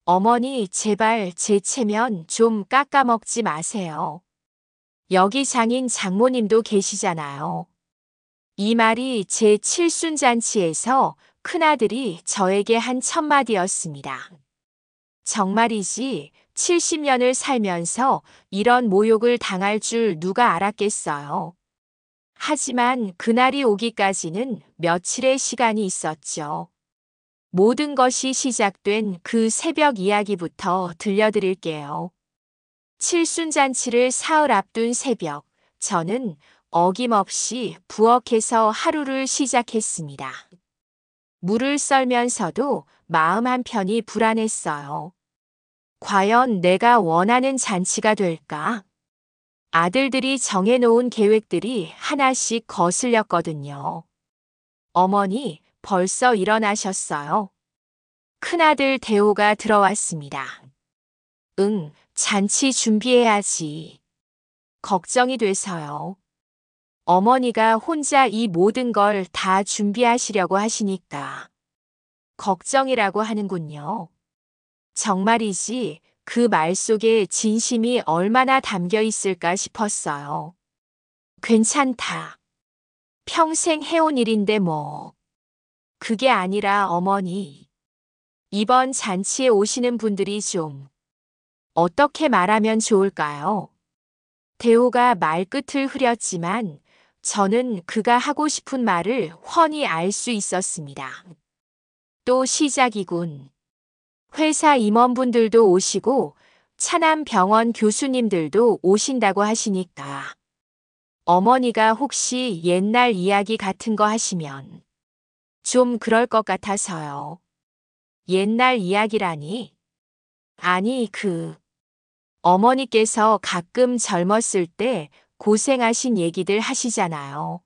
어머니, 제발 제 체면 좀 깎아먹지 마세요. 여기 장인 장모님도 계시잖아요. 이 말이 제 칠순잔치에서 큰아들이 저에게 한 첫마디였습니다. 정말이지 70년을 살면서 이런 모욕을 당할 줄 누가 알았겠어요. 하지만 그날이 오기까지는 며칠의 시간이 있었죠. 모든 것이 시작된 그 새벽 이야기부터 들려드릴게요. 칠순잔치를 사흘 앞둔 새벽, 저는 어김없이 부엌에서 하루를 시작했습니다. 물을 썰면서도 마음 한편이 불안했어요. 과연 내가 원하는 잔치가 될까? 아들들이 정해놓은 계획들이 하나씩 거슬렸거든요. 어머니, 벌써 일어나셨어요? 큰아들 대호가 들어왔습니다. 응, 잔치 준비해야지. 걱정이 돼서요. 어머니가 혼자 이 모든 걸 다 준비하시려고 하시니까. 걱정이라고 하는군요. 정말이지 그 말 속에 진심이 얼마나 담겨 있을까 싶었어요. 괜찮다. 평생 해온 일인데 뭐. 그게 아니라 어머니. 이번 잔치에 오시는 분들이 좀 어떻게 말하면 좋을까요? 대호가 말끝을 흐렸지만 저는 그가 하고 싶은 말을 훤히 알 수 있었습니다. 또 시작이군. 회사 임원분들도 오시고 차남병원 교수님들도 오신다고 하시니까. 어머니가 혹시 옛날 이야기 같은 거 하시면 좀 그럴 것 같아서요. 옛날 이야기라니? 아니, 어머니께서 가끔 젊었을 때 고생하신 얘기들 하시잖아요.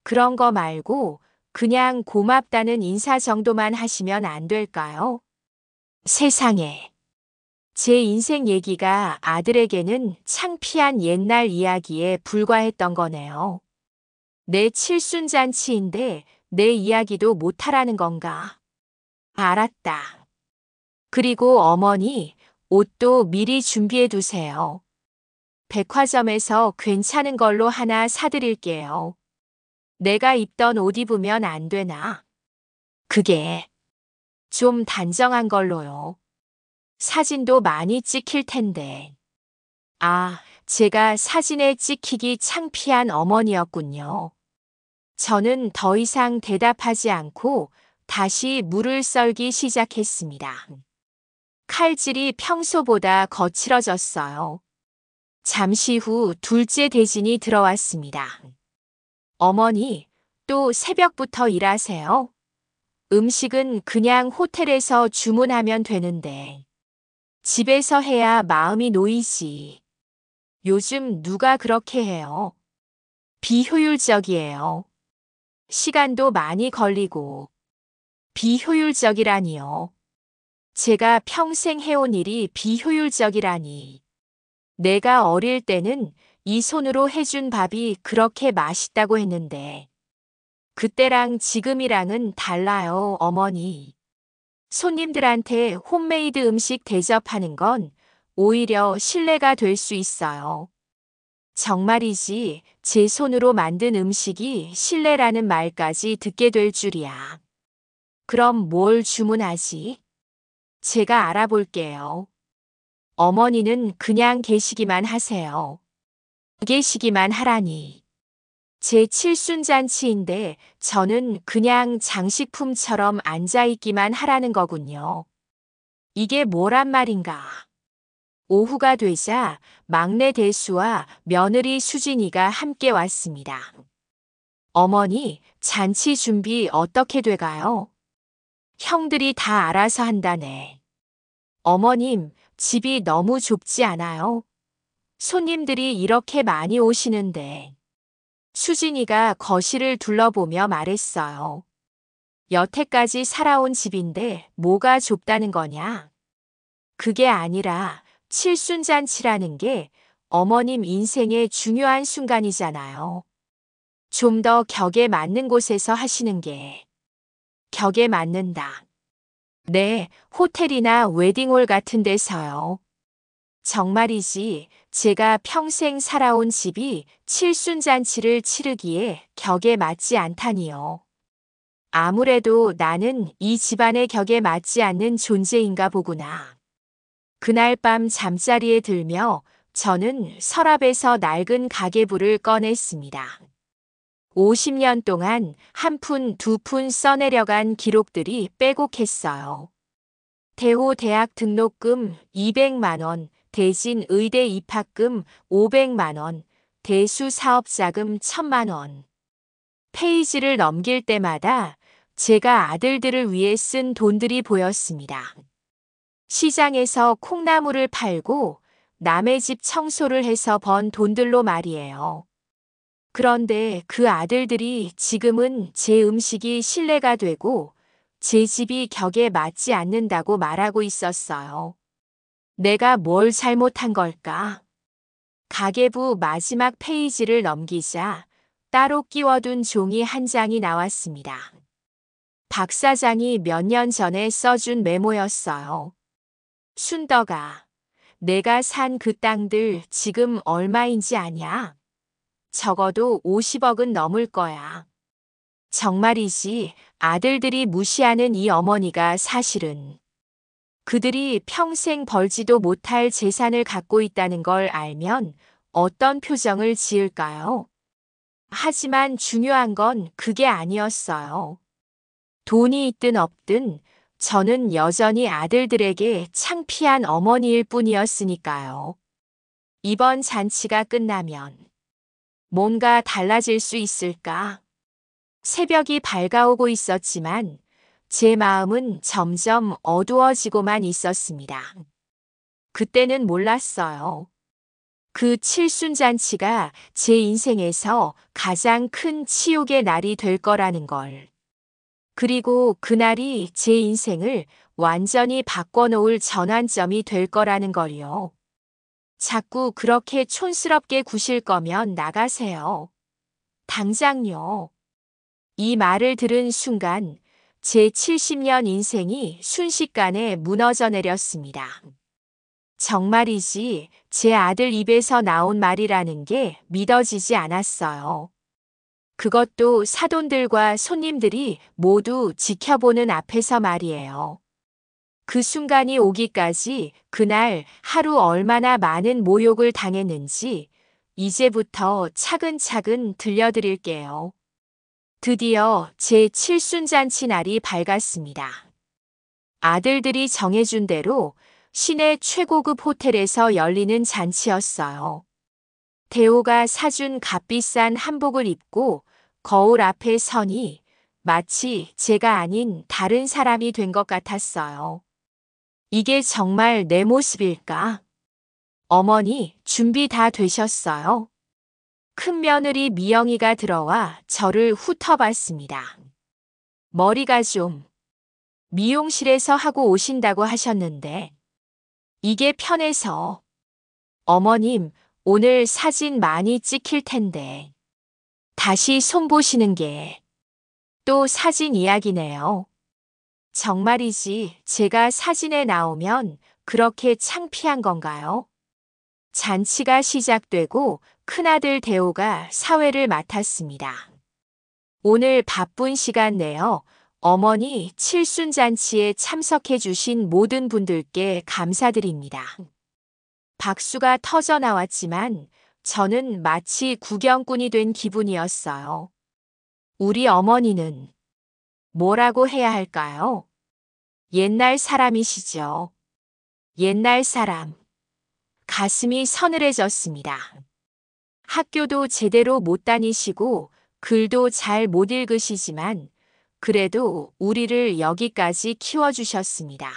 그런 거 말고 그냥 고맙다는 인사 정도만 하시면 안 될까요? 세상에. 제 인생 얘기가 아들에게는 창피한 옛날 이야기에 불과했던 거네요. 내 칠순잔치인데 내 이야기도 못하라는 건가? 알았다. 그리고 어머니, 옷도 미리 준비해 두세요. 백화점에서 괜찮은 걸로 하나 사드릴게요. 내가 입던 옷 입으면 안 되나? 그게 좀 단정한 걸로요. 사진도 많이 찍힐 텐데. 아, 제가 사진에 찍히기 창피한 어머니였군요. 저는 더 이상 대답하지 않고 다시 물을 썰기 시작했습니다. 칼질이 평소보다 거칠어졌어요. 잠시 후 둘째 대진이 들어왔습니다. 어머니, 또 새벽부터 일하세요? 음식은 그냥 호텔에서 주문하면 되는데. 집에서 해야 마음이 놓이지. 요즘 누가 그렇게 해요? 비효율적이에요. 시간도 많이 걸리고. 비효율적이라니요. 제가 평생 해온 일이 비효율적이라니. 내가 어릴 때는 이 손으로 해준 밥이 그렇게 맛있다고 했는데. 그때랑 지금이랑은 달라요, 어머니. 손님들한테 홈메이드 음식 대접하는 건 오히려 신뢰가 될 수 있어요. 정말이지 제 손으로 만든 음식이 신뢰라는 말까지 듣게 될 줄이야. 그럼 뭘 주문하지? 제가 알아볼게요. 어머니는 그냥 계시기만 하세요. 계시기만 하라니. 제 칠순잔치인데 저는 그냥 장식품처럼 앉아있기만 하라는 거군요. 이게 뭐란 말인가? 오후가 되자 막내 대수와 며느리 수진이가 함께 왔습니다. 어머니, 잔치 준비 어떻게 돼가요? 형들이 다 알아서 한다네. 어머님, 집이 너무 좁지 않아요? 손님들이 이렇게 많이 오시는데. 수진이가 거실을 둘러보며 말했어요. 여태까지 살아온 집인데 뭐가 좁다는 거냐? 그게 아니라 칠순잔치라는 게 어머님 인생의 중요한 순간이잖아요. 좀 더 격에 맞는 곳에서 하시는 게 격에 맞는다. 네, 호텔이나 웨딩홀 같은 데서요. 정말이지, 제가 평생 살아온 집이 칠순잔치를 치르기에 격에 맞지 않다니요. 아무래도 나는 이 집안의 격에 맞지 않는 존재인가 보구나. 그날 밤 잠자리에 들며 저는 서랍에서 낡은 가계부를 꺼냈습니다. 50년 동안 한 푼, 두 푼 써내려간 기록들이 빼곡했어요. 대호 대학 등록금 200만 원, 대진 의대 입학금 500만 원, 대수 사업자금 1000만 원. 페이지를 넘길 때마다 제가 아들들을 위해 쓴 돈들이 보였습니다. 시장에서 콩나물을 팔고 남의 집 청소를 해서 번 돈들로 말이에요. 그런데 그 아들들이 지금은 제 음식이 신뢰가 되고 제 집이 격에 맞지 않는다고 말하고 있었어요. 내가 뭘 잘못한 걸까? 가계부 마지막 페이지를 넘기자 따로 끼워둔 종이 한 장이 나왔습니다. 박 사장이 몇 년 전에 써준 메모였어요. 순덕아, 내가 산 그 땅들 지금 얼마인지 아냐? 적어도 50억은 넘을 거야. 정말이지, 아들들이 무시하는 이 어머니가 사실은 그들이 평생 벌지도 못할 재산을 갖고 있다는 걸 알면 어떤 표정을 지을까요? 하지만 중요한 건 그게 아니었어요. 돈이 있든 없든 저는 여전히 아들들에게 창피한 어머니일 뿐이었으니까요. 이번 잔치가 끝나면 뭔가 달라질 수 있을까? 새벽이 밝아오고 있었지만 제 마음은 점점 어두워지고만 있었습니다. 그때는 몰랐어요. 그 칠순잔치가 제 인생에서 가장 큰 치욕의 날이 될 거라는 걸. 그리고 그날이 제 인생을 완전히 바꿔놓을 전환점이 될 거라는 걸요. 자꾸 그렇게 촌스럽게 구실 거면 나가세요. 당장요. 이 말을 들은 순간 제 70년 인생이 순식간에 무너져 내렸습니다. 정말이지 제 아들 입에서 나온 말이라는 게 믿어지지 않았어요. 그것도 사돈들과 손님들이 모두 지켜보는 앞에서 말이에요. 그 순간이 오기까지 그날 하루 얼마나 많은 모욕을 당했는지 이제부터 차근차근 들려드릴게요. 드디어 제 칠순잔치 날이 밝았습니다. 아들들이 정해준 대로 시내 최고급 호텔에서 열리는 잔치였어요. 대호가 사준 값비싼 한복을 입고 거울 앞에 서니 마치 제가 아닌 다른 사람이 된 것 같았어요. 이게 정말 내 모습일까? 어머니, 준비 다 되셨어요? 큰 며느리 미영이가 들어와 저를 훑어봤습니다. 머리가 좀 미용실에서 하고 오신다고 하셨는데 이게 편해서. 어머님, 오늘 사진 많이 찍힐 텐데 다시 손보시는 게 또 사진 이야기네요. 정말이지 제가 사진에 나오면 그렇게 창피한 건가요? 잔치가 시작되고 큰아들 대호가 사회를 맡았습니다. 오늘 바쁜 시간 내어 어머니 칠순잔치에 참석해 주신 모든 분들께 감사드립니다. 박수가 터져 나왔지만 저는 마치 구경꾼이 된 기분이었어요. 우리 어머니는 뭐라고 해야 할까요? 옛날 사람이시죠. 옛날 사람. 가슴이 서늘해졌습니다. 학교도 제대로 못 다니시고 글도 잘 못 읽으시지만 그래도 우리를 여기까지 키워주셨습니다.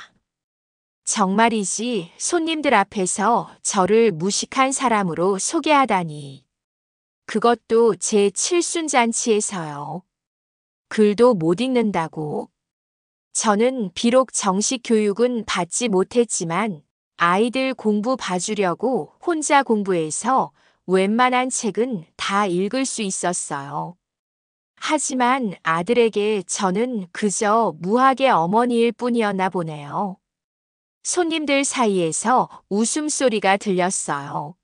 정말이지 손님들 앞에서 저를 무식한 사람으로 소개하다니. 그것도 제 칠순잔치에서요. 글도 못 읽는다고. 저는 비록 정식 교육은 받지 못했지만 아이들 공부 봐주려고 혼자 공부해서 웬만한 책은 다 읽을 수 있었어요. 하지만 아들에게 저는 그저 무학의 어머니일 뿐이었나 보네요. 손님들 사이에서 웃음소리가 들렸어요.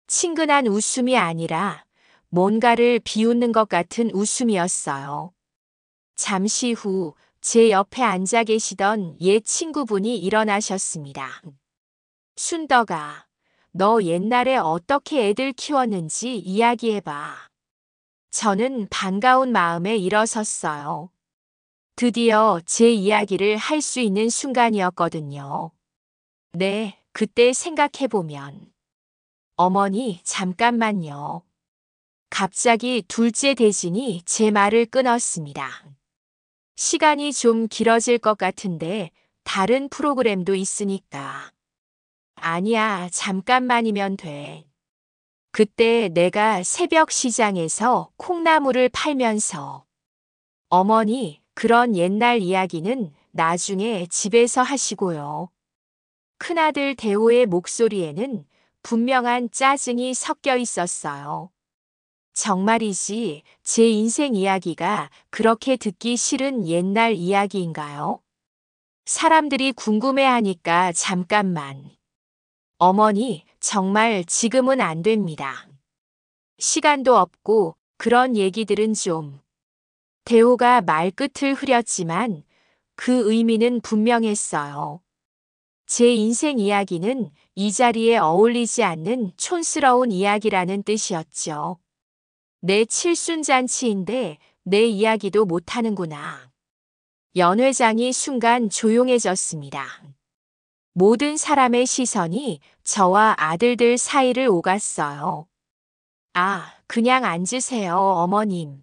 친근한 웃음이 아니라 뭔가를 비웃는 것 같은 웃음이었어요. 잠시 후 제 옆에 앉아 계시던 옛 친구분이 일어나셨습니다. 순덕아, 너 옛날에 어떻게 애들 키웠는지 이야기해봐. 저는 반가운 마음에 일어섰어요. 드디어 제 이야기를 할 수 있는 순간이었거든요. 네, 그때 생각해보면. 어머니, 잠깐만요. 갑자기 둘째 대진이 제 말을 끊었습니다. 시간이 좀 길어질 것 같은데 다른 프로그램도 있으니까. 아니야, 잠깐만이면 돼. 그때 내가 새벽 시장에서 콩나물을 팔면서 어머니, 그런 옛날 이야기는 나중에 집에서 하시고요. 큰아들 대호의 목소리에는 분명한 짜증이 섞여 있었어요. 정말이지 제 인생 이야기가 그렇게 듣기 싫은 옛날 이야기인가요? 사람들이 궁금해하니까 잠깐만. 어머니, 정말 지금은 안 됩니다. 시간도 없고 그런 얘기들은 좀. 대호가 말끝을 흐렸지만 그 의미는 분명했어요. 제 인생 이야기는 이 자리에 어울리지 않는 촌스러운 이야기라는 뜻이었죠. 내 칠순잔치인데 내 이야기도 못하는구나. 연회장이 순간 조용해졌습니다. 모든 사람의 시선이 저와 아들들 사이를 오갔어요. 아, 그냥 앉으세요, 어머님.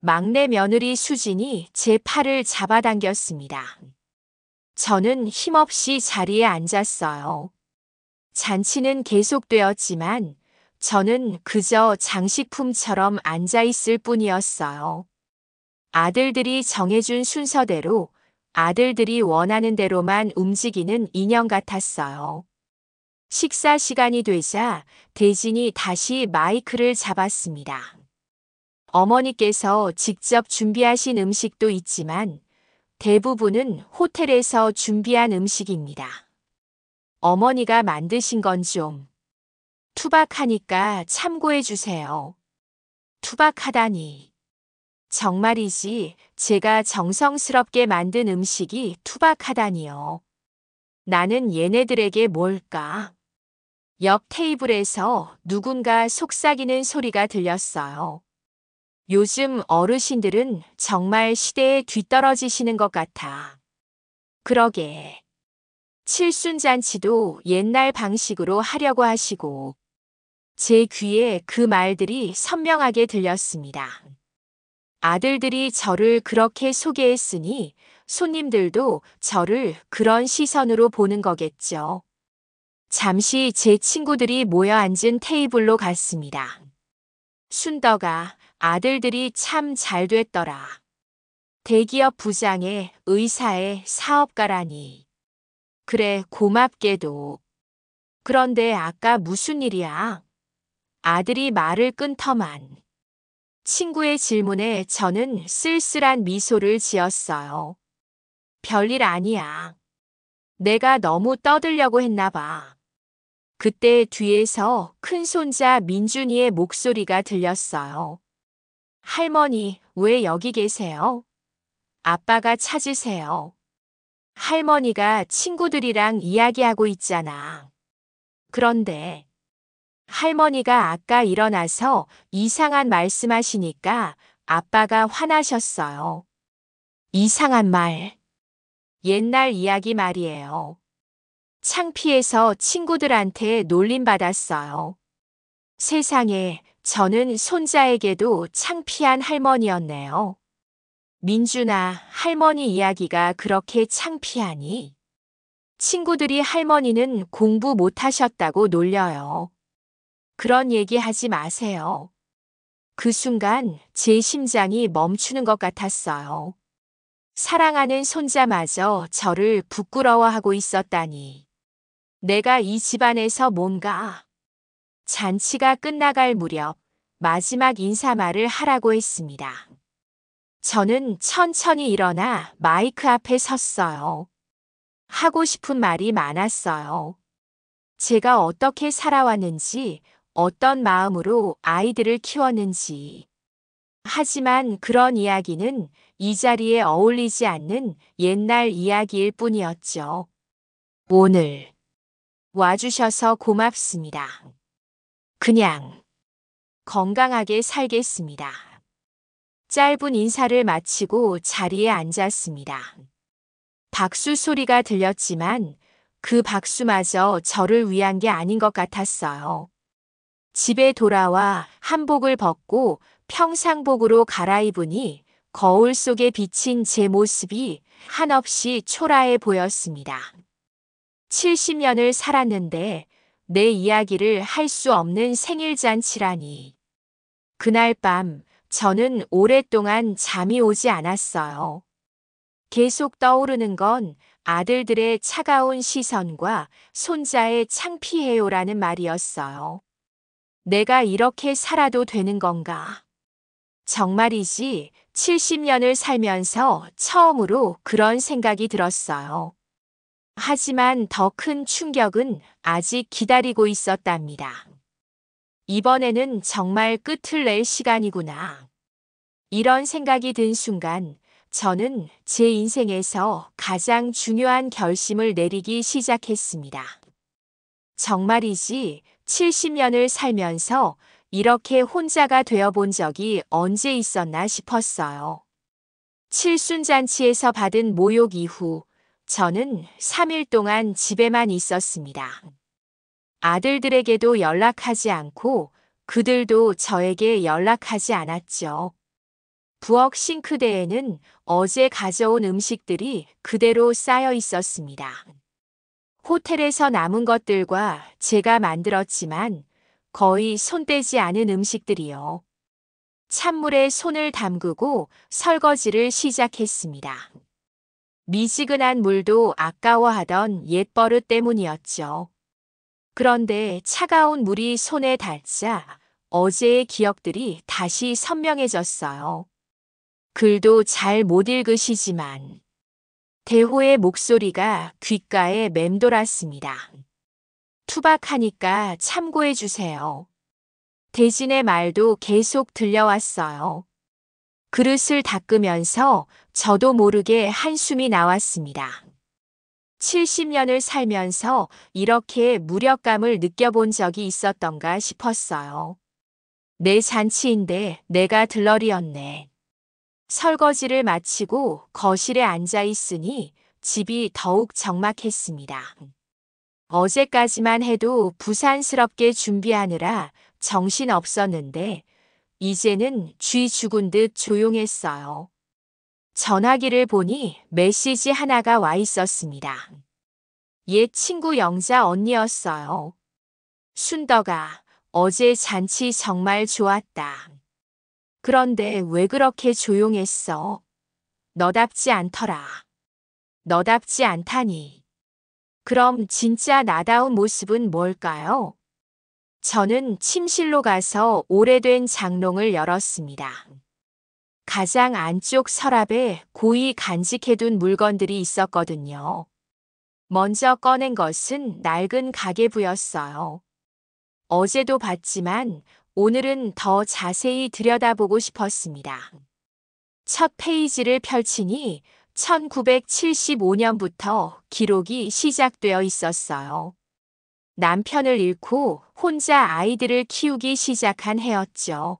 막내 며느리 수진이 제 팔을 잡아당겼습니다. 저는 힘없이 자리에 앉았어요. 잔치는 계속되었지만 저는 그저 장식품처럼 앉아 있을 뿐이었어요. 아들들이 정해준 순서대로 아들들이 원하는 대로만 움직이는 인형 같았어요. 식사 시간이 되자 대진이 다시 마이크를 잡았습니다. 어머니께서 직접 준비하신 음식도 있지만 대부분은 호텔에서 준비한 음식입니다. 어머니가 만드신 건 좀 투박하니까 참고해 주세요. 투박하다니. 정말이지 제가 정성스럽게 만든 음식이 투박하다니요. 나는 얘네들에게 뭘까? 옆 테이블에서 누군가 속삭이는 소리가 들렸어요. 요즘 어르신들은 정말 시대에 뒤떨어지시는 것 같아. 그러게. 칠순잔치도 옛날 방식으로 하려고 하시고, 제 귀에 그 말들이 선명하게 들렸습니다. 아들들이 저를 그렇게 소개했으니 손님들도 저를 그런 시선으로 보는 거겠죠. 잠시 제 친구들이 모여 앉은 테이블로 갔습니다. 순덕아, 아들들이 참 잘 됐더라. 대기업 부장에 의사에 사업가라니. 그래, 고맙게도. 그런데 아까 무슨 일이야? 아들이 말을 끊더만. 친구의 질문에 저는 쓸쓸한 미소를 지었어요. 별일 아니야. 내가 너무 떠들려고 했나 봐. 그때 뒤에서 큰손자 민준이의 목소리가 들렸어요. 할머니, 왜 여기 계세요? 아빠가 찾으세요. 할머니가 친구들이랑 이야기하고 있잖아. 그런데 할머니가 아까 일어나서 이상한 말씀하시니까 아빠가 화나셨어요. 이상한 말. 옛날 이야기 말이에요. 창피해서 친구들한테 놀림받았어요. 세상에, 저는 손자에게도 창피한 할머니였네요. 민준아, 할머니 이야기가 그렇게 창피하니? 친구들이 할머니는 공부 못하셨다고 놀려요. 그런 얘기 하지 마세요. 그 순간 제 심장이 멈추는 것 같았어요. 사랑하는 손자마저 저를 부끄러워하고 있었다니. 내가 이 집안에서 뭔가 잔치가 끝나갈 무렵 마지막 인사말을 하라고 했습니다. 저는 천천히 일어나 마이크 앞에 섰어요. 하고 싶은 말이 많았어요. 제가 어떻게 살아왔는지, 어떤 마음으로 아이들을 키웠는지. 하지만 그런 이야기는 이 자리에 어울리지 않는 옛날 이야기일 뿐이었죠. 오늘 와주셔서 고맙습니다. 그냥 건강하게 살겠습니다. 짧은 인사를 마치고 자리에 앉았습니다. 박수 소리가 들렸지만 그 박수마저 저를 위한 게 아닌 것 같았어요. 집에 돌아와 한복을 벗고 평상복으로 갈아입으니 거울 속에 비친 제 모습이 한없이 초라해 보였습니다. 70년을 살았는데 내 이야기를 할 수 없는 생일잔치라니. 그날 밤 저는 오랫동안 잠이 오지 않았어요. 계속 떠오르는 건 아들들의 차가운 시선과 손자의 창피해요라는 말이었어요. 내가 이렇게 살아도 되는 건가? 정말이지 70년을 살면서 처음으로 그런 생각이 들었어요. 하지만 더 큰 충격은 아직 기다리고 있었답니다. 이번에는 정말 끝을 낼 시간이구나. 이런 생각이 든 순간 저는 제 인생에서 가장 중요한 결심을 내리기 시작했습니다. 정말이지 70년을 살면서 이렇게 혼자가 되어 본 적이 언제 있었나 싶었어요. 칠순잔치에서 받은 모욕 이후 저는 3일 동안 집에만 있었습니다. 아들들에게도 연락하지 않고 그들도 저에게 연락하지 않았죠. 부엌 싱크대에는 어제 가져온 음식들이 그대로 쌓여 있었습니다. 호텔에서 남은 것들과 제가 만들었지만 거의 손대지 않은 음식들이요. 찬물에 손을 담그고 설거지를 시작했습니다. 미지근한 물도 아까워하던 옛버릇 때문이었죠. 그런데 차가운 물이 손에 닿자 어제의 기억들이 다시 선명해졌어요. 글도 잘 못 읽으시지만 대호의 목소리가 귓가에 맴돌았습니다. 투박하니까 참고해 주세요. 대진의 말도 계속 들려왔어요. 그릇을 닦으면서 저도 모르게 한숨이 나왔습니다. 70년을 살면서 이렇게 무력감을 느껴본 적이 있었던가 싶었어요. 내 잔치인데 내가 들러리였네. 설거지를 마치고 거실에 앉아 있으니 집이 더욱 적막했습니다. 어제까지만 해도 부산스럽게 준비하느라 정신 없었는데 이제는 쥐 죽은 듯 조용했어요. 전화기를 보니 메시지 하나가 와 있었습니다. 옛 친구 영자 언니였어요. 순덕아, 어제 잔치 정말 좋았다. 그런데 왜 그렇게 조용했어? 너답지 않더라. 너답지 않다니. 그럼 진짜 나다운 모습은 뭘까요? 저는 침실로 가서 오래된 장롱을 열었습니다. 가장 안쪽 서랍에 고이 간직해둔 물건들이 있었거든요. 먼저 꺼낸 것은 낡은 가계부였어요. 어제도 봤지만 오늘은 더 자세히 들여다보고 싶었습니다. 첫 페이지를 펼치니 1975년부터 기록이 시작되어 있었어요. 남편을 잃고 혼자 아이들을 키우기 시작한 해였죠.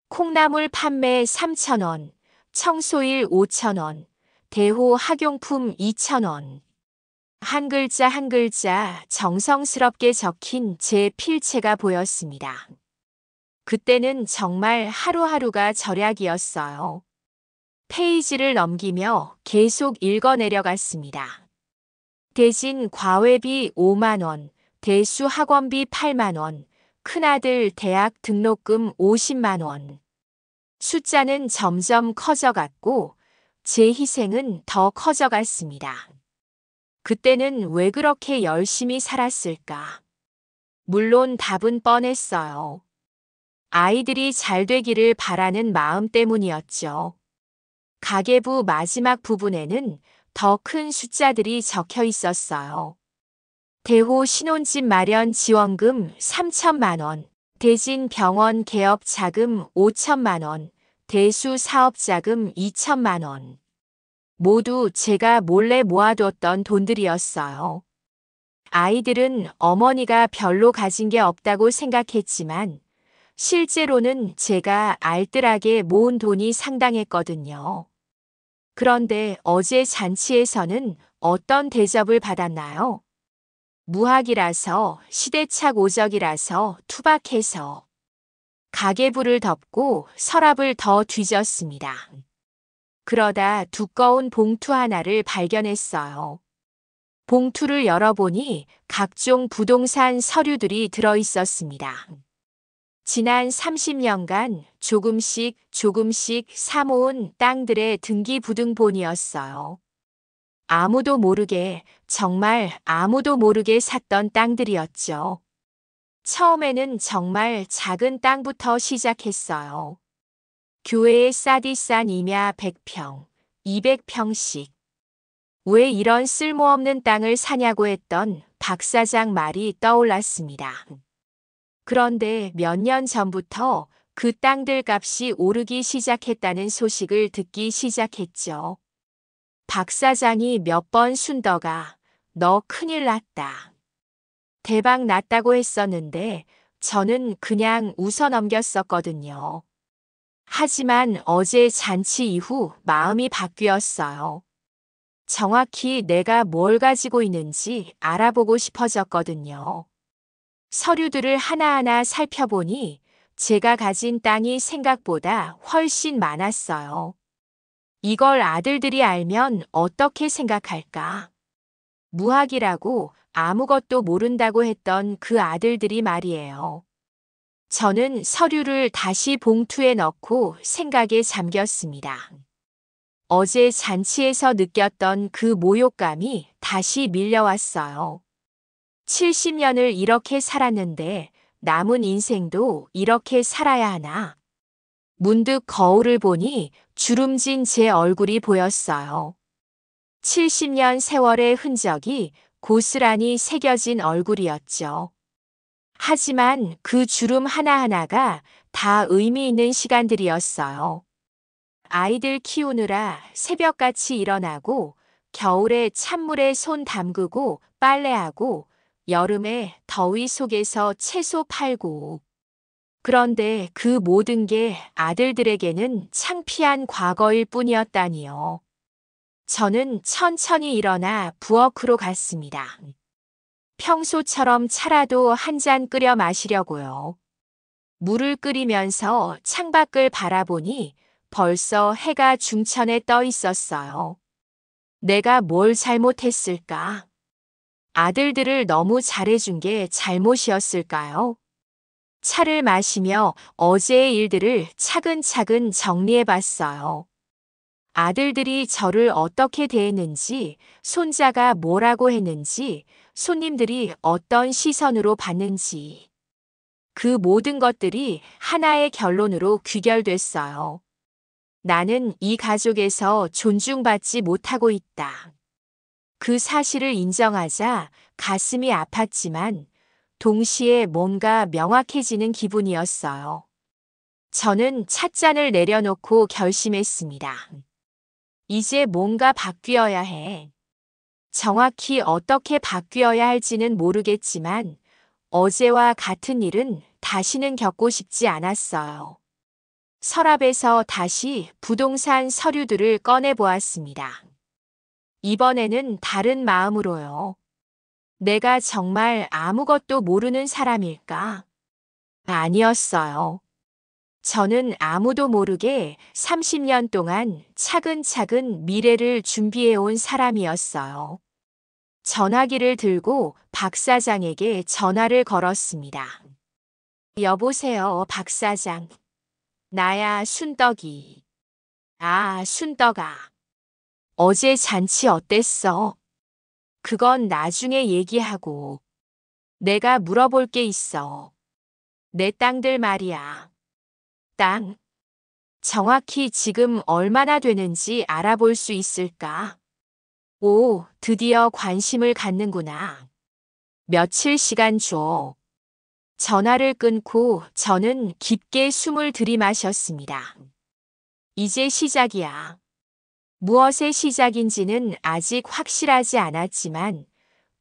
콩나물 판매 3,000원, 청소일 5,000원, 대호 학용품 2,000원. 한 글자 한 글자 정성스럽게 적힌 제 필체가 보였습니다. 그때는 정말 하루하루가 절약이었어요. 페이지를 넘기며 계속 읽어 내려갔습니다. 대진 과외비 5만 원, 대수 학원비 8만 원, 큰아들 대학 등록금 50만 원. 숫자는 점점 커져갔고 제 희생은 더 커져갔습니다. 그때는 왜 그렇게 열심히 살았을까? 물론 답은 뻔했어요. 아이들이 잘 되기를 바라는 마음 때문이었죠. 가계부 마지막 부분에는 더 큰 숫자들이 적혀 있었어요. 대호 신혼집 마련 지원금 3천만 원, 대진 병원 개업 자금 5천만 원, 대수 사업 자금 2천만 원. 모두 제가 몰래 모아뒀던 돈들이었어요. 아이들은 어머니가 별로 가진 게 없다고 생각했지만 실제로는 제가 알뜰하게 모은 돈이 상당했거든요. 그런데 어제 잔치에서는 어떤 대접을 받았나요? 무학이라서, 시대착 오적이라서, 투박해서. 가계부를 덮고 서랍을 더 뒤졌습니다. 그러다 두꺼운 봉투 하나를 발견했어요. 봉투를 열어보니 각종 부동산 서류들이 들어있었습니다. 지난 30년간 조금씩 사모은 땅들의 등기부등본이었어요. 아무도 모르게, 정말 아무도 모르게 샀던 땅들이었죠. 처음에는 정말 작은 땅부터 시작했어요. 교회에 싸디싼 임야 100평, 200평씩. 왜 이런 쓸모없는 땅을 사냐고 했던 박 사장 말이 떠올랐습니다. 그런데 몇 년 전부터 그 땅들 값이 오르기 시작했다는 소식을 듣기 시작했죠. 박 사장이 몇 번 순더가 너 큰일 났다. 대박 났다고 했었는데 저는 그냥 웃어 넘겼었거든요. 하지만 어제 잔치 이후 마음이 바뀌었어요. 정확히 내가 뭘 가지고 있는지 알아보고 싶어졌거든요. 서류들을 하나하나 살펴보니 제가 가진 땅이 생각보다 훨씬 많았어요. 이걸 아들들이 알면 어떻게 생각할까? 무학이라고 아무것도 모른다고 했던 그 아들들이 말이에요. 저는 서류를 다시 봉투에 넣고 생각에 잠겼습니다. 어제 잔치에서 느꼈던 그 모욕감이 다시 밀려왔어요. 70년을 이렇게 살았는데 남은 인생도 이렇게 살아야 하나? 문득 거울을 보니 주름진 제 얼굴이 보였어요. 70년 세월의 흔적이 고스란히 새겨진 얼굴이었죠. 하지만 그 주름 하나하나가 다 의미 있는 시간들이었어요. 아이들 키우느라 새벽같이 일어나고 겨울에 찬물에 손 담그고 빨래하고 여름에 더위 속에서 채소 팔고. 그런데 그 모든 게 아들들에게는 창피한 과거일 뿐이었다니요. 저는 천천히 일어나 부엌으로 갔습니다. 평소처럼 차라도 한 잔 끓여 마시려고요. 물을 끓이면서 창밖을 바라보니 벌써 해가 중천에 떠 있었어요. 내가 뭘 잘못했을까? 아들들을 너무 잘해준 게 잘못이었을까요? 차를 마시며 어제의 일들을 차근차근 정리해 봤어요. 아들들이 저를 어떻게 대했는지, 손자가 뭐라고 했는지, 손님들이 어떤 시선으로 봤는지. 그 모든 것들이 하나의 결론으로 귀결됐어요. 나는 이 가족에서 존중받지 못하고 있다. 그 사실을 인정하자 가슴이 아팠지만 동시에 뭔가 명확해지는 기분이었어요. 저는 찻잔을 내려놓고 결심했습니다. 이제 뭔가 바뀌어야 해. 정확히 어떻게 바뀌어야 할지는 모르겠지만 어제와 같은 일은 다시는 겪고 싶지 않았어요. 서랍에서 다시 부동산 서류들을 꺼내보았습니다. 이번에는 다른 마음으로요. 내가 정말 아무것도 모르는 사람일까? 아니었어요. 저는 아무도 모르게 30년 동안 차근차근 미래를 준비해온 사람이었어요. 전화기를 들고 박 사장에게 전화를 걸었습니다. 여보세요, 박 사장. 나야, 순떡이. 아, 순떡아. 어제 잔치 어땠어? 그건 나중에 얘기하고. 내가 물어볼 게 있어. 내 땅들 말이야. 땅. 정확히 지금 얼마나 되는지 알아볼 수 있을까? 오, 드디어 관심을 갖는구나. 며칠 시간 줘. 전화를 끊고 저는 깊게 숨을 들이마셨습니다. 이제 시작이야. 무엇의 시작인지는 아직 확실하지 않았지만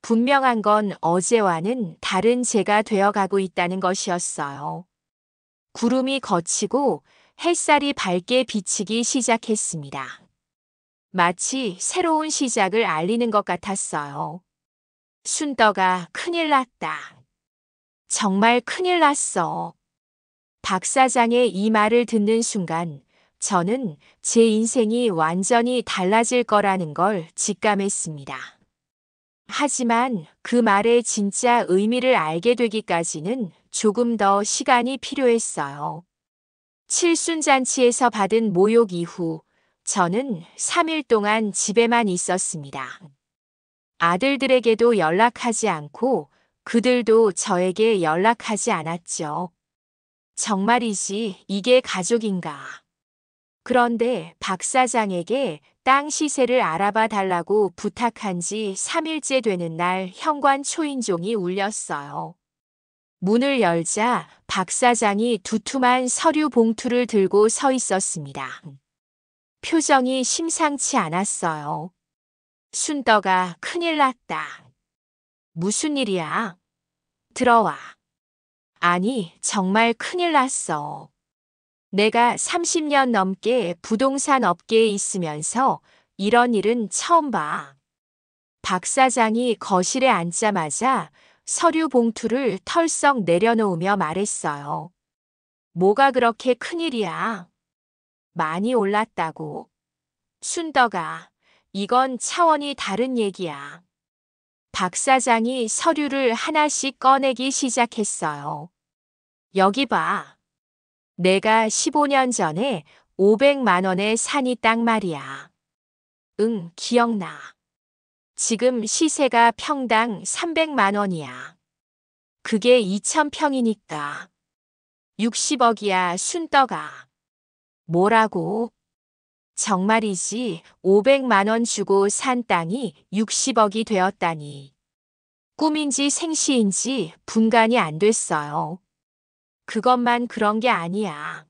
분명한 건 어제와는 다른 제가 되어가고 있다는 것이었어요. 구름이 걷히고 햇살이 밝게 비치기 시작했습니다. 마치 새로운 시작을 알리는 것 같았어요. 순덕아, 큰일 났다. 정말 큰일 났어. 박 사장의 이 말을 듣는 순간 저는 제 인생이 완전히 달라질 거라는 걸 직감했습니다. 하지만 그 말의 진짜 의미를 알게 되기까지는 조금 더 시간이 필요했어요. 칠순잔치에서 받은 모욕 이후 저는 3일 동안 집에만 있었습니다. 아들들에게도 연락하지 않고 그들도 저에게 연락하지 않았죠. 정말이지 이게 가족인가. 그런데 박 사장에게 땅 시세를 알아봐 달라고 부탁한 지 3일째 되는 날 현관 초인종이 울렸어요. 문을 열자 박 사장이 두툼한 서류 봉투를 들고 서 있었습니다. 표정이 심상치 않았어요. 순덕아, 큰일 났다. 무슨 일이야? 들어와. 아니, 정말 큰일 났어. 내가 30년 넘게 부동산 업계에 있으면서 이런 일은 처음 봐. 박 사장이 거실에 앉자마자 서류 봉투를 털썩 내려놓으며 말했어요. 뭐가 그렇게 큰일이야? 많이 올랐다고. 순덕아, 이건 차원이 다른 얘기야. 박 사장이 서류를 하나씩 꺼내기 시작했어요. 여기 봐. 내가 15년 전에 500만 원에 산 이 땅 말이야. 응, 기억나. 지금 시세가 평당 300만 원이야. 그게 2,000평이니까. 60억이야, 순떡아. 뭐라고? 정말이지 500만 원 주고 산 땅이 60억이 되었다니. 꿈인지 생시인지 분간이 안 됐어요. 그것만 그런 게 아니야.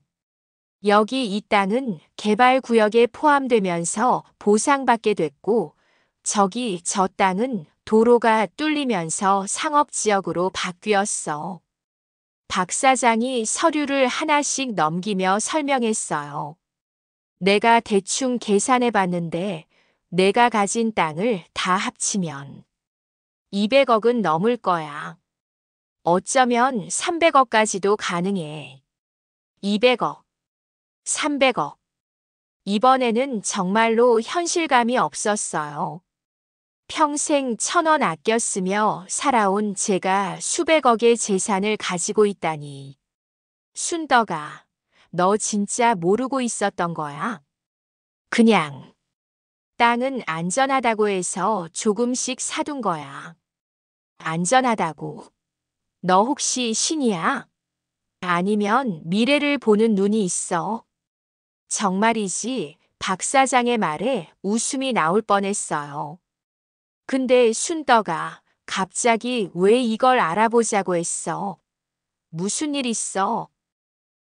여기 이 땅은 개발구역에 포함되면서 보상받게 됐고, 저기 저 땅은 도로가 뚫리면서 상업지역으로 바뀌었어. 박 사장이 서류를 하나씩 넘기며 설명했어요. 내가 대충 계산해 봤는데 내가 가진 땅을 다 합치면 200억은 넘을 거야. 어쩌면 300억까지도 가능해. 200억, 300억. 이번에는 정말로 현실감이 없었어요. 평생 1,000원 아꼈으며 살아온 제가 수백억의 재산을 가지고 있다니. 순덕아, 너 진짜 모르고 있었던 거야? 그냥 땅은 안전하다고 해서 조금씩 사둔 거야. 안전하다고. 너 혹시 신이야? 아니면 미래를 보는 눈이 있어? 정말이지 박 사장의 말에 웃음이 나올 뻔했어요. 근데 순덕아, 갑자기 왜 이걸 알아보자고 했어? 무슨 일 있어?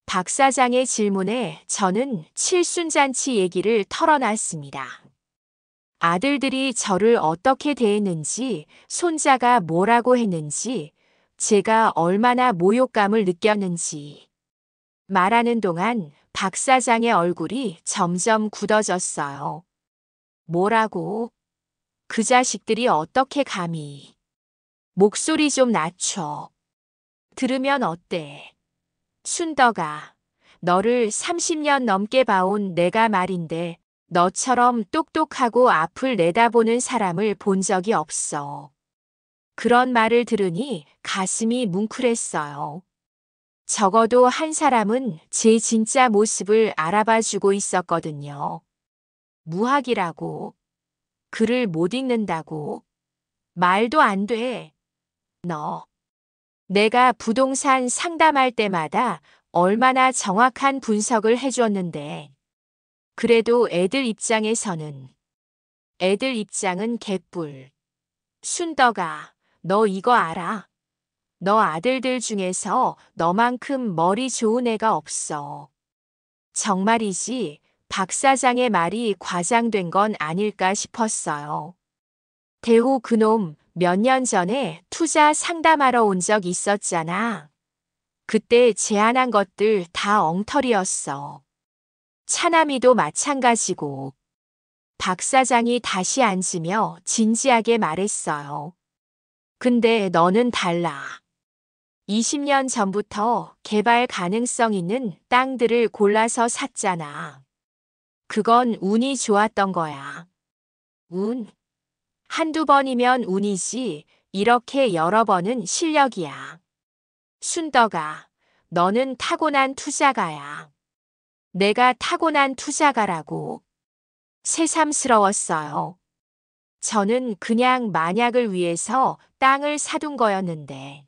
박 사장의 질문에 저는 칠순잔치 얘기를 털어놨습니다. 아들들이 저를 어떻게 대했는지, 손자가 뭐라고 했는지, 제가 얼마나 모욕감을 느꼈는지. 말하는 동안 박 사장의 얼굴이 점점 굳어졌어요. 뭐라고? 그 자식들이 어떻게 감히. 목소리 좀 낮춰. 들으면 어때? 순덕아, 너를 30년 넘게 봐온 내가 말인데 너처럼 똑똑하고 앞을 내다보는 사람을 본 적이 없어. 그런 말을 들으니 가슴이 뭉클했어요. 적어도 한 사람은 제 진짜 모습을 알아봐 주고 있었거든요. 무학이라고. 글을 못 읽는다고. 말도 안 돼. 너. 내가 부동산 상담할 때마다 얼마나 정확한 분석을 해줬는데. 그래도 애들 입장은 개뿔. 순덕아, 너 이거 알아? 너 아들들 중에서 너만큼 머리 좋은 애가 없어. 정말이지, 박 사장의 말이 과장된 건 아닐까 싶었어요. 대호 그놈 몇 년 전에 투자 상담하러 온 적 있었잖아. 그때 제안한 것들 다 엉터리였어. 차남이도 마찬가지고. 박 사장이 다시 앉으며 진지하게 말했어요. 근데 너는 달라. 20년 전부터 개발 가능성 있는 땅들을 골라서 샀잖아. 그건 운이 좋았던 거야. 운? 한두 번이면 운이지, 이렇게 여러 번은 실력이야. 순덕아, 너는 타고난 투자가야. 내가 타고난 투자가라고. 새삼스러웠어요. 저는 그냥 만약을 위해서 땅을 사둔 거였는데.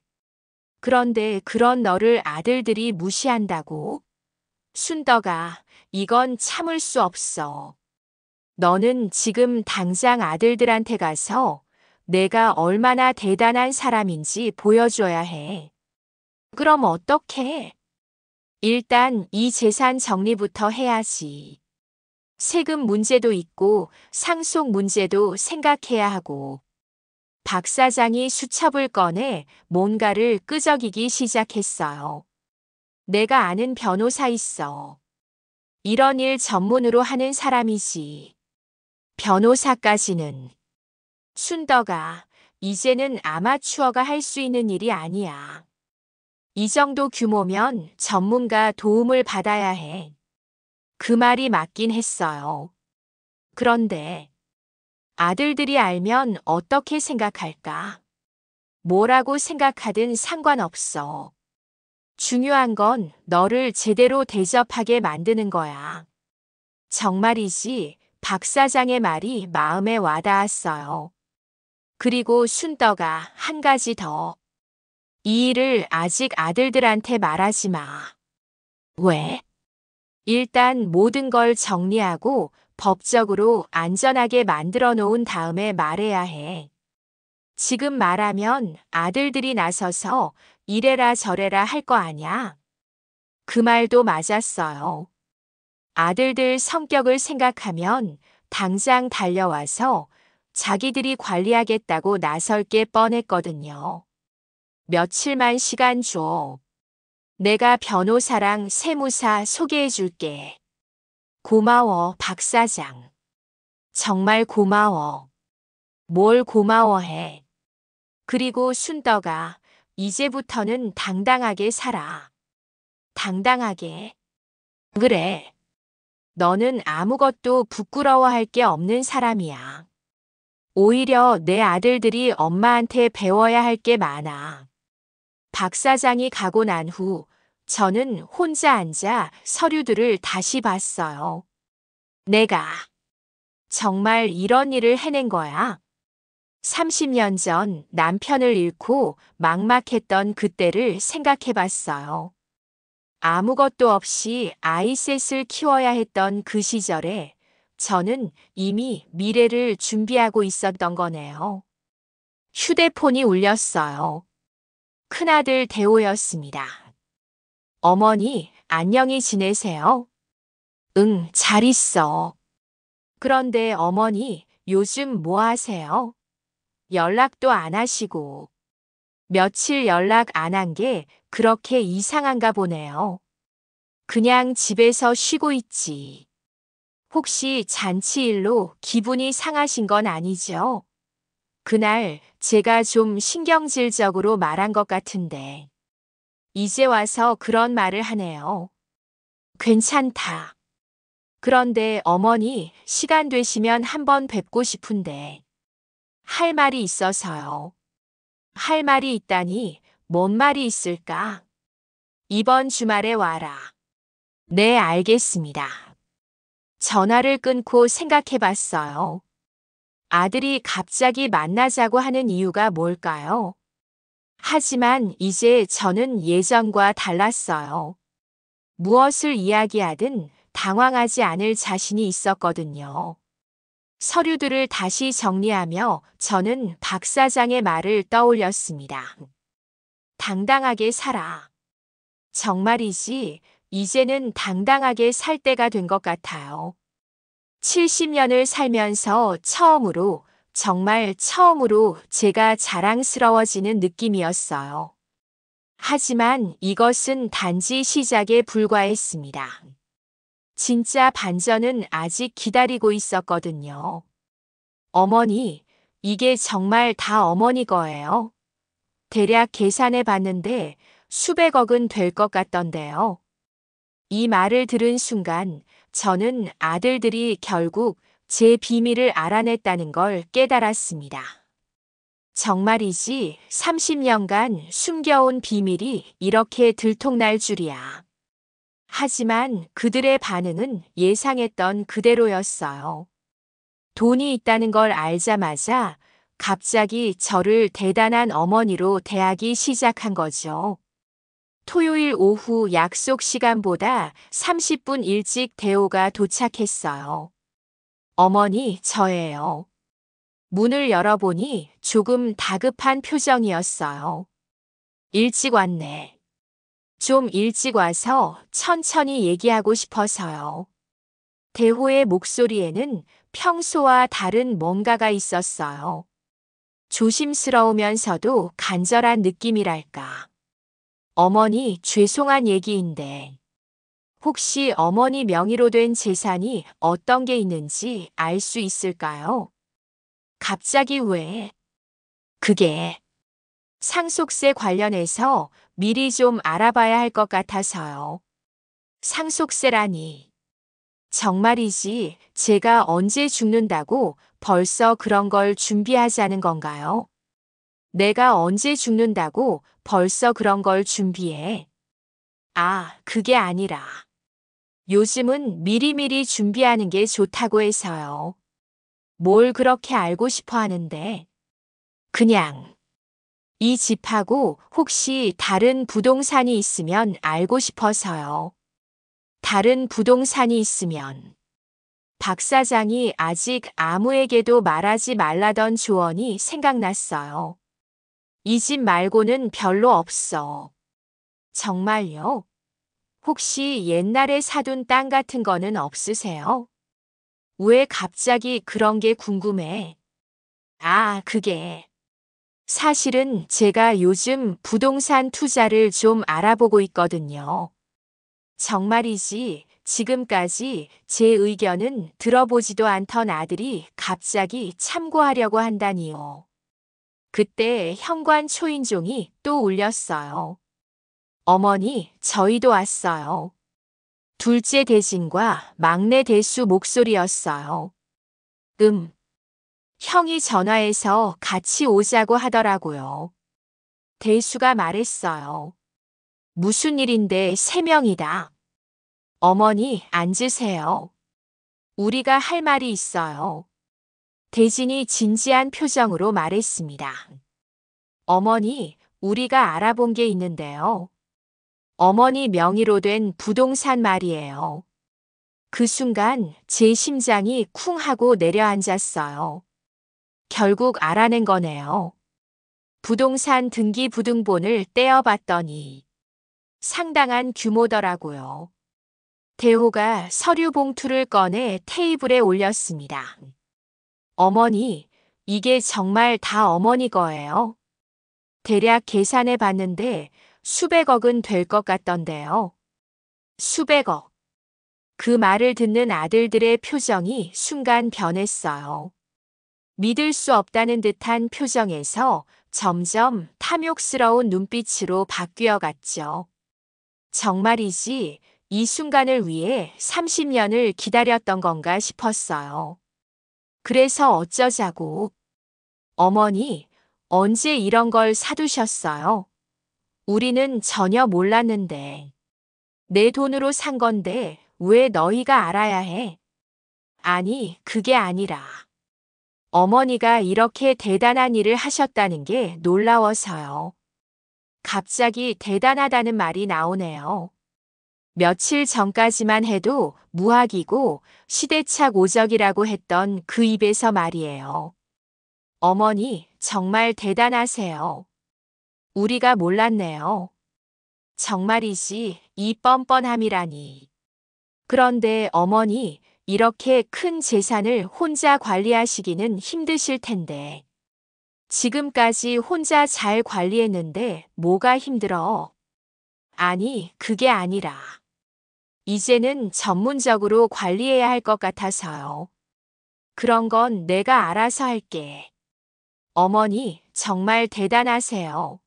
그런데 그런 너를 아들들이 무시한다고? 순덕아, 이건 참을 수 없어. 너는 지금 당장 아들들한테 가서 내가 얼마나 대단한 사람인지 보여줘야 해. 그럼 어떡해? 일단 이 재산 정리부터 해야지. 세금 문제도 있고 상속 문제도 생각해야 하고. 박 사장이 수첩을 꺼내 뭔가를 끄적이기 시작했어요. 내가 아는 변호사 있어. 이런 일 전문으로 하는 사람이지. 변호사까지는. 순덕아, 이제는 아마추어가 할 수 있는 일이 아니야. 이 정도 규모면 전문가 도움을 받아야 해. 그 말이 맞긴 했어요. 그런데 아들들이 알면 어떻게 생각할까? 뭐라고 생각하든 상관없어. 중요한 건 너를 제대로 대접하게 만드는 거야. 정말이지, 박 사장의 말이 마음에 와닿았어요. 그리고 순덕아, 한 가지 더. 이 일을 아직 아들들한테 말하지 마. 왜? 일단 모든 걸 정리하고 법적으로 안전하게 만들어 놓은 다음에 말해야 해. 지금 말하면 아들들이 나서서 이래라 저래라 할 거 아냐? 그 말도 맞았어요. 아들들 성격을 생각하면 당장 달려와서 자기들이 관리하겠다고 나설 게 뻔했거든요. 며칠만 시간 줘. 내가 변호사랑 세무사 소개해 줄게. 고마워, 박 사장. 정말 고마워. 뭘 고마워해. 그리고 순덕아, 이제부터는 당당하게 살아. 당당하게. 그래. 너는 아무것도 부끄러워할 게 없는 사람이야. 오히려 내 아들들이 엄마한테 배워야 할 게 많아. 박 사장이 가고 난 후 저는 혼자 앉아 서류들을 다시 봤어요. 내가 정말 이런 일을 해낸 거야. 30년 전 남편을 잃고 막막했던 그때를 생각해 봤어요. 아무것도 없이 아이셋을 키워야 했던 그 시절에 저는 이미 미래를 준비하고 있었던 거네요. 휴대폰이 울렸어요. 큰아들 대호였습니다. 어머니, 안녕히 지내세요? 응, 잘 있어. 그런데 어머니, 요즘 뭐 하세요? 연락도 안 하시고. 며칠 연락 안 한 게 그렇게 이상한가 보네요. 그냥 집에서 쉬고 있지. 혹시 잔치일로 기분이 상하신 건 아니죠? 그날 제가 좀 신경질적으로 말한 것 같은데. 이제 와서 그런 말을 하네요. 괜찮다. 그런데 어머니, 시간 되시면 한번 뵙고 싶은데. 할 말이 있어서요. 할 말이 있다니, 뭔 말이 있을까? 이번 주말에 와라. 네, 알겠습니다. 전화를 끊고 생각해 봤어요. 아들이 갑자기 만나자고 하는 이유가 뭘까요? 하지만 이제 저는 예전과 달랐어요. 무엇을 이야기하든 당황하지 않을 자신이 있었거든요. 서류들을 다시 정리하며 저는 박 사장의 말을 떠올렸습니다. 당당하게 살아. 정말이지, 이제는 당당하게 살 때가 된 것 같아요. 70년을 살면서 처음으로, 정말 처음으로 제가 자랑스러워지는 느낌이었어요. 하지만 이것은 단지 시작에 불과했습니다. 진짜 반전은 아직 기다리고 있었거든요. 어머니, 이게 정말 다 어머니 거예요. 대략 계산해 봤는데 수백억은 될 것 같던데요. 이 말을 들은 순간 저는 아들들이 결국 제 비밀을 알아냈다는 걸 깨달았습니다. 정말이지 30년간 숨겨온 비밀이 이렇게 들통날 줄이야. 하지만 그들의 반응은 예상했던 그대로였어요. 돈이 있다는 걸 알자마자 갑자기 저를 대단한 어머니로 대하기 시작한 거죠. 토요일 오후 약속 시간보다 30분 일찍 대호가 도착했어요. 어머니, 저예요. 문을 열어보니 조금 다급한 표정이었어요. 일찍 왔네. 좀 일찍 와서 천천히 얘기하고 싶어서요. 대호의 목소리에는 평소와 다른 뭔가가 있었어요. 조심스러우면서도 간절한 느낌이랄까. 어머니, 죄송한 얘기인데 혹시 어머니 명의로 된 재산이 어떤 게 있는지 알 수 있을까요? 갑자기 왜? 그게 상속세 관련해서 미리 좀 알아봐야 할 것 같아서요. 상속세라니. 정말이지 제가 언제 죽는다고 벌써 그런 걸 준비하자는 건가요? 내가 언제 죽는다고 벌써 그런 걸 준비해? 아, 그게 아니라. 요즘은 미리미리 준비하는 게 좋다고 해서요. 뭘 그렇게 알고 싶어 하는데? 그냥. 이 집하고 혹시 다른 부동산이 있으면 알고 싶어서요. 다른 부동산이 있으면. 박 사장이 아직 아무에게도 말하지 말라던 조언이 생각났어요. 이 집 말고는 별로 없어. 정말요? 혹시 옛날에 사둔 땅 같은 거는 없으세요? 왜 갑자기 그런 게 궁금해? 아, 그게. 사실은 제가 요즘 부동산 투자를 좀 알아보고 있거든요. 정말이지, 지금까지 제 의견은 들어보지도 않던 아들이 갑자기 참고하려고 한다니요. 그때 현관 초인종이 또 울렸어요. 어머니, 저희도 왔어요. 둘째 대진과 막내 대수 목소리였어요. 형이 전화해서 같이 오자고 하더라고요. 대수가 말했어요. 무슨 일인데 3명이다. 어머니, 앉으세요. 우리가 할 말이 있어요. 대진이 진지한 표정으로 말했습니다. 어머니, 우리가 알아본 게 있는데요. 어머니 명의로 된 부동산 말이에요. 그 순간 제 심장이 쿵 하고 내려앉았어요. 결국 알아낸 거네요. 부동산 등기부등본을 떼어봤더니 상당한 규모더라고요. 대호가 서류 봉투를 꺼내 테이블에 올렸습니다. 어머니, 이게 정말 다 어머니 거예요. 대략 계산해 봤는데 수백억은 될 것 같던데요. 수백억. 그 말을 듣는 아들들의 표정이 순간 변했어요. 믿을 수 없다는 듯한 표정에서 점점 탐욕스러운 눈빛으로 바뀌어 갔죠. 정말이지 이 순간을 위해 30년을 기다렸던 건가 싶었어요. 그래서 어쩌자고. 어머니, 언제 이런 걸 사두셨어요? 우리는 전혀 몰랐는데. 내 돈으로 산 건데 왜 너희가 알아야 해? 아니, 그게 아니라. 어머니가 이렇게 대단한 일을 하셨다는 게 놀라워서요. 갑자기 대단하다는 말이 나오네요. 며칠 전까지만 해도 무학이고 시대착 오적이라고 했던 그 입에서 말이에요. 어머니, 정말 대단하세요. 우리가 몰랐네요. 정말이지, 이 뻔뻔함이라니. 그런데 어머니, 이렇게 큰 재산을 혼자 관리하시기는 힘드실 텐데. 지금까지 혼자 잘 관리했는데 뭐가 힘들어? 아니, 그게 아니라. 이제는 전문적으로 관리해야 할 것 같아서요. 그런 건 내가 알아서 할게. 어머니, 정말 대단하세요.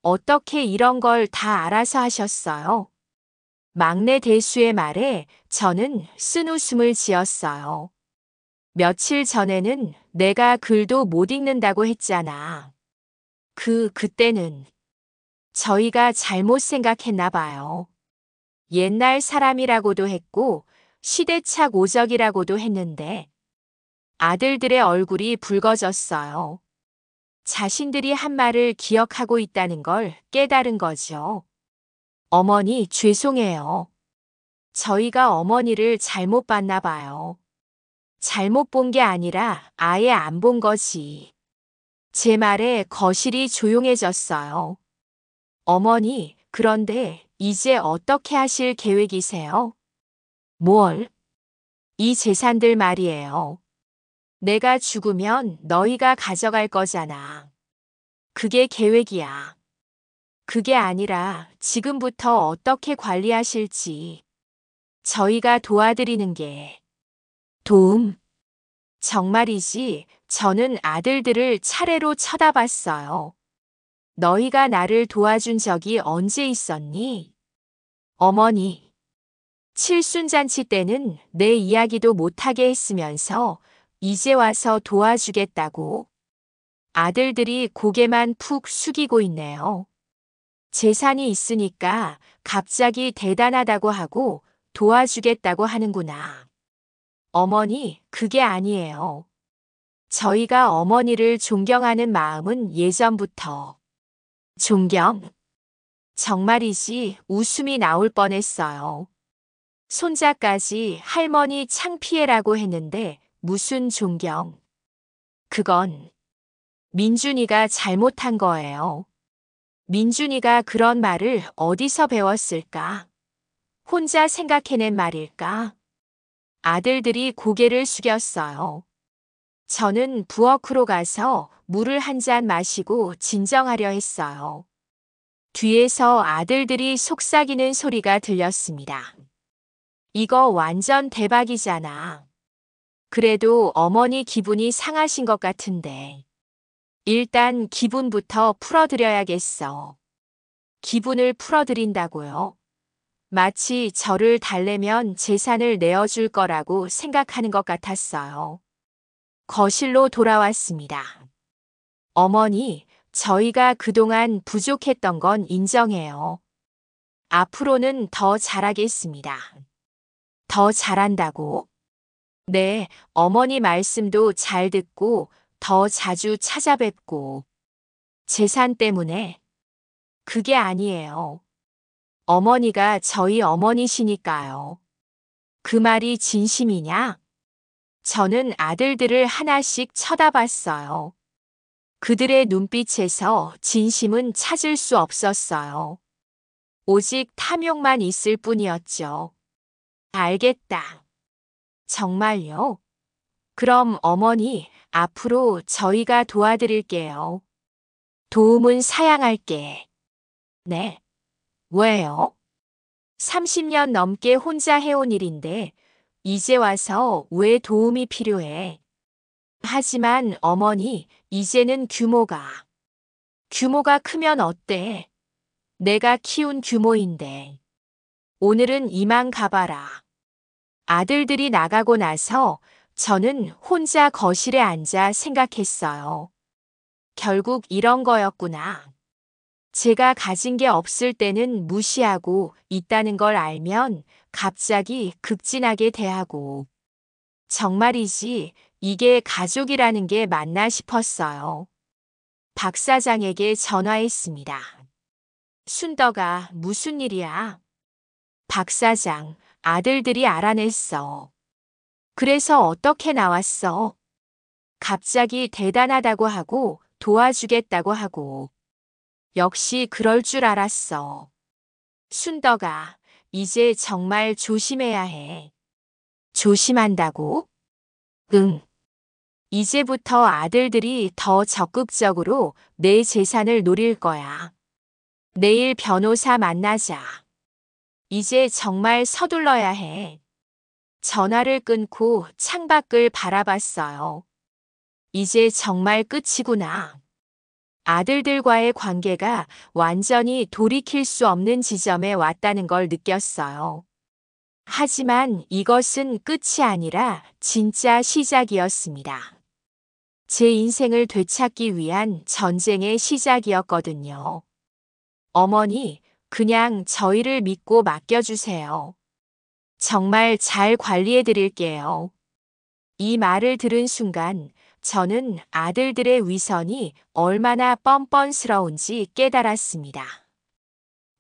어떻게 이런 걸 다 알아서 하셨어요? 막내 대수의 말에 저는 쓴웃음을 지었어요. 며칠 전에는 내가 글도 못 읽는다고 했잖아. 그때는 저희가 잘못 생각했나 봐요. 옛날 사람이라고도 했고 시대착 오적이라고도 했는데 아들들의 얼굴이 붉어졌어요. 자신들이 한 말을 기억하고 있다는 걸 깨달은 거죠. 어머니, 죄송해요. 저희가 어머니를 잘못 봤나 봐요. 잘못 본 게 아니라 아예 안 본 거지. 제 말에 거실이 조용해졌어요. 어머니, 그런데 이제 어떻게 하실 계획이세요? 뭘? 이 재산들 말이에요. 내가 죽으면 너희가 가져갈 거잖아. 그게 계획이야. 그게 아니라 지금부터 어떻게 관리하실지 저희가 도와드리는 게. 도움? 정말이지, 저는 아들들을 차례로 쳐다봤어요. 너희가 나를 도와준 적이 언제 있었니? 어머니. 칠순잔치 때는 내 이야기도 못하게 했으면서 이제 와서 도와주겠다고. 아들들이 고개만 푹 숙이고 있네요. 재산이 있으니까 갑자기 대단하다고 하고 도와주겠다고 하는구나. 어머니, 그게 아니에요. 저희가 어머니를 존경하는 마음은 예전부터. 존경? 정말이지 웃음이 나올 뻔했어요. 손자까지 할머니 창피해라고 했는데 무슨 존경. 그건 민준이가 잘못한 거예요. 민준이가 그런 말을 어디서 배웠을까? 혼자 생각해낸 말일까? 아들들이 고개를 숙였어요. 저는 부엌으로 가서 물을 한 잔 마시고 진정하려 했어요. 뒤에서 아들들이 속삭이는 소리가 들렸습니다. 이거 완전 대박이잖아. 그래도 어머니 기분이 상하신 것 같은데. 일단 기분부터 풀어드려야겠어. 기분을 풀어드린다고요? 마치 저를 달래면 재산을 내어줄 거라고 생각하는 것 같았어요. 거실로 돌아왔습니다. 어머니, 저희가 그동안 부족했던 건 인정해요. 앞으로는 더 잘하겠습니다. 더 잘한다고? 네, 어머니 말씀도 잘 듣고 더 자주 찾아뵙고. 재산 때문에? 그게 아니에요. 어머니가 저희 어머니시니까요. 그 말이 진심이냐? 저는 아들들을 하나씩 쳐다봤어요. 그들의 눈빛에서 진심은 찾을 수 없었어요. 오직 탐욕만 있을 뿐이었죠. 알겠다. 정말요? 그럼 어머니, 앞으로 저희가 도와드릴게요. 도움은 사양할게. 네. 왜요? 30년 넘게 혼자 해온 일인데 이제 와서 왜 도움이 필요해? 하지만 어머니, 이제는 규모가 크면 어때? 내가 키운 규모인데. 오늘은 이만 가봐라. 아들들이 나가고 나서 저는 혼자 거실에 앉아 생각했어요. 결국 이런 거였구나. 제가 가진 게 없을 때는 무시하고 있다는 걸 알면 갑자기 극진하게 대하고. 정말이지 이게 가족이라는 게 맞나 싶었어요. 박 사장에게 전화했습니다. 순덕아, 무슨 일이야? 박 사장, 아들들이 알아냈어. 그래서 어떻게 나왔어? 갑자기 대단하다고 하고 도와주겠다고 하고. 역시 그럴 줄 알았어. 순덕아, 이제 정말 조심해야 해. 조심한다고? 응. 이제부터 아들들이 더 적극적으로 내 재산을 노릴 거야. 내일 변호사 만나자. 이제 정말 서둘러야 해. 전화를 끊고 창밖을 바라봤어요. 이제 정말 끝이구나. 아들들과의 관계가 완전히 돌이킬 수 없는 지점에 왔다는 걸 느꼈어요. 하지만 이것은 끝이 아니라 진짜 시작이었습니다. 제 인생을 되찾기 위한 전쟁의 시작이었거든요. 어머니, 그냥 저희를 믿고 맡겨주세요. 정말 잘 관리해 드릴게요. 이 말을 들은 순간 저는 아들들의 위선이 얼마나 뻔뻔스러운지 깨달았습니다.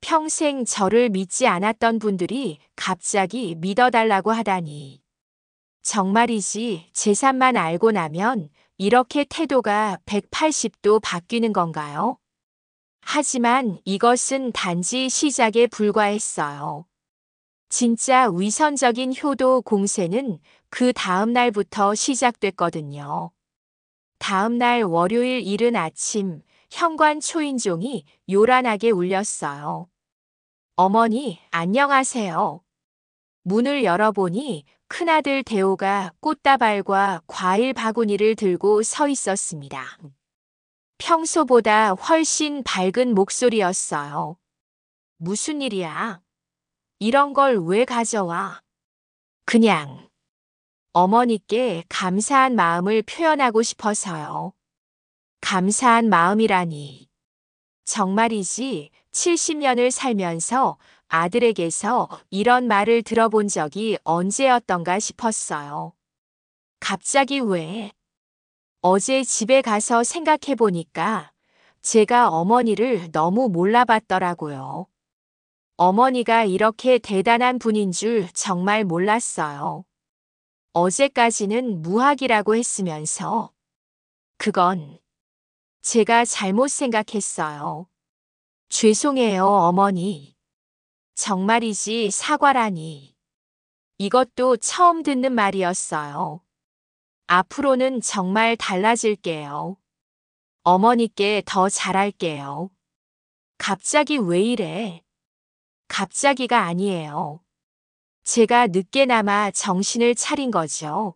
평생 저를 믿지 않았던 분들이 갑자기 믿어달라고 하다니. 정말이지 재산만 알고 나면 이렇게 태도가 180도 바뀌는 건가요? 하지만 이것은 단지 시작에 불과했어요. 진짜 위선적인 효도 공세는 그 다음 날부터 시작됐거든요. 다음 날 월요일 이른 아침 현관 초인종이 요란하게 울렸어요. 어머니, 안녕하세요. 문을 열어보니 큰아들 대호가 꽃다발과 과일 바구니를 들고 서 있었습니다. 평소보다 훨씬 밝은 목소리였어요. 무슨 일이야? 이런 걸 왜 가져와? 그냥 어머니께 감사한 마음을 표현하고 싶어서요. 감사한 마음이라니. 정말이지 70년을 살면서 아들에게서 이런 말을 들어본 적이 언제였던가 싶었어요. 갑자기 왜? 어제 집에 가서 생각해 보니까 제가 어머니를 너무 몰라봤더라고요. 어머니가 이렇게 대단한 분인 줄 정말 몰랐어요. 어제까지는 무학이라고 했으면서. 그건 제가 잘못 생각했어요. 죄송해요, 어머니. 정말이지 사과라니. 이것도 처음 듣는 말이었어요. 앞으로는 정말 달라질게요. 어머니께 더 잘할게요. 갑자기 왜 이래? 갑자기가 아니에요. 제가 늦게나마 정신을 차린 거죠.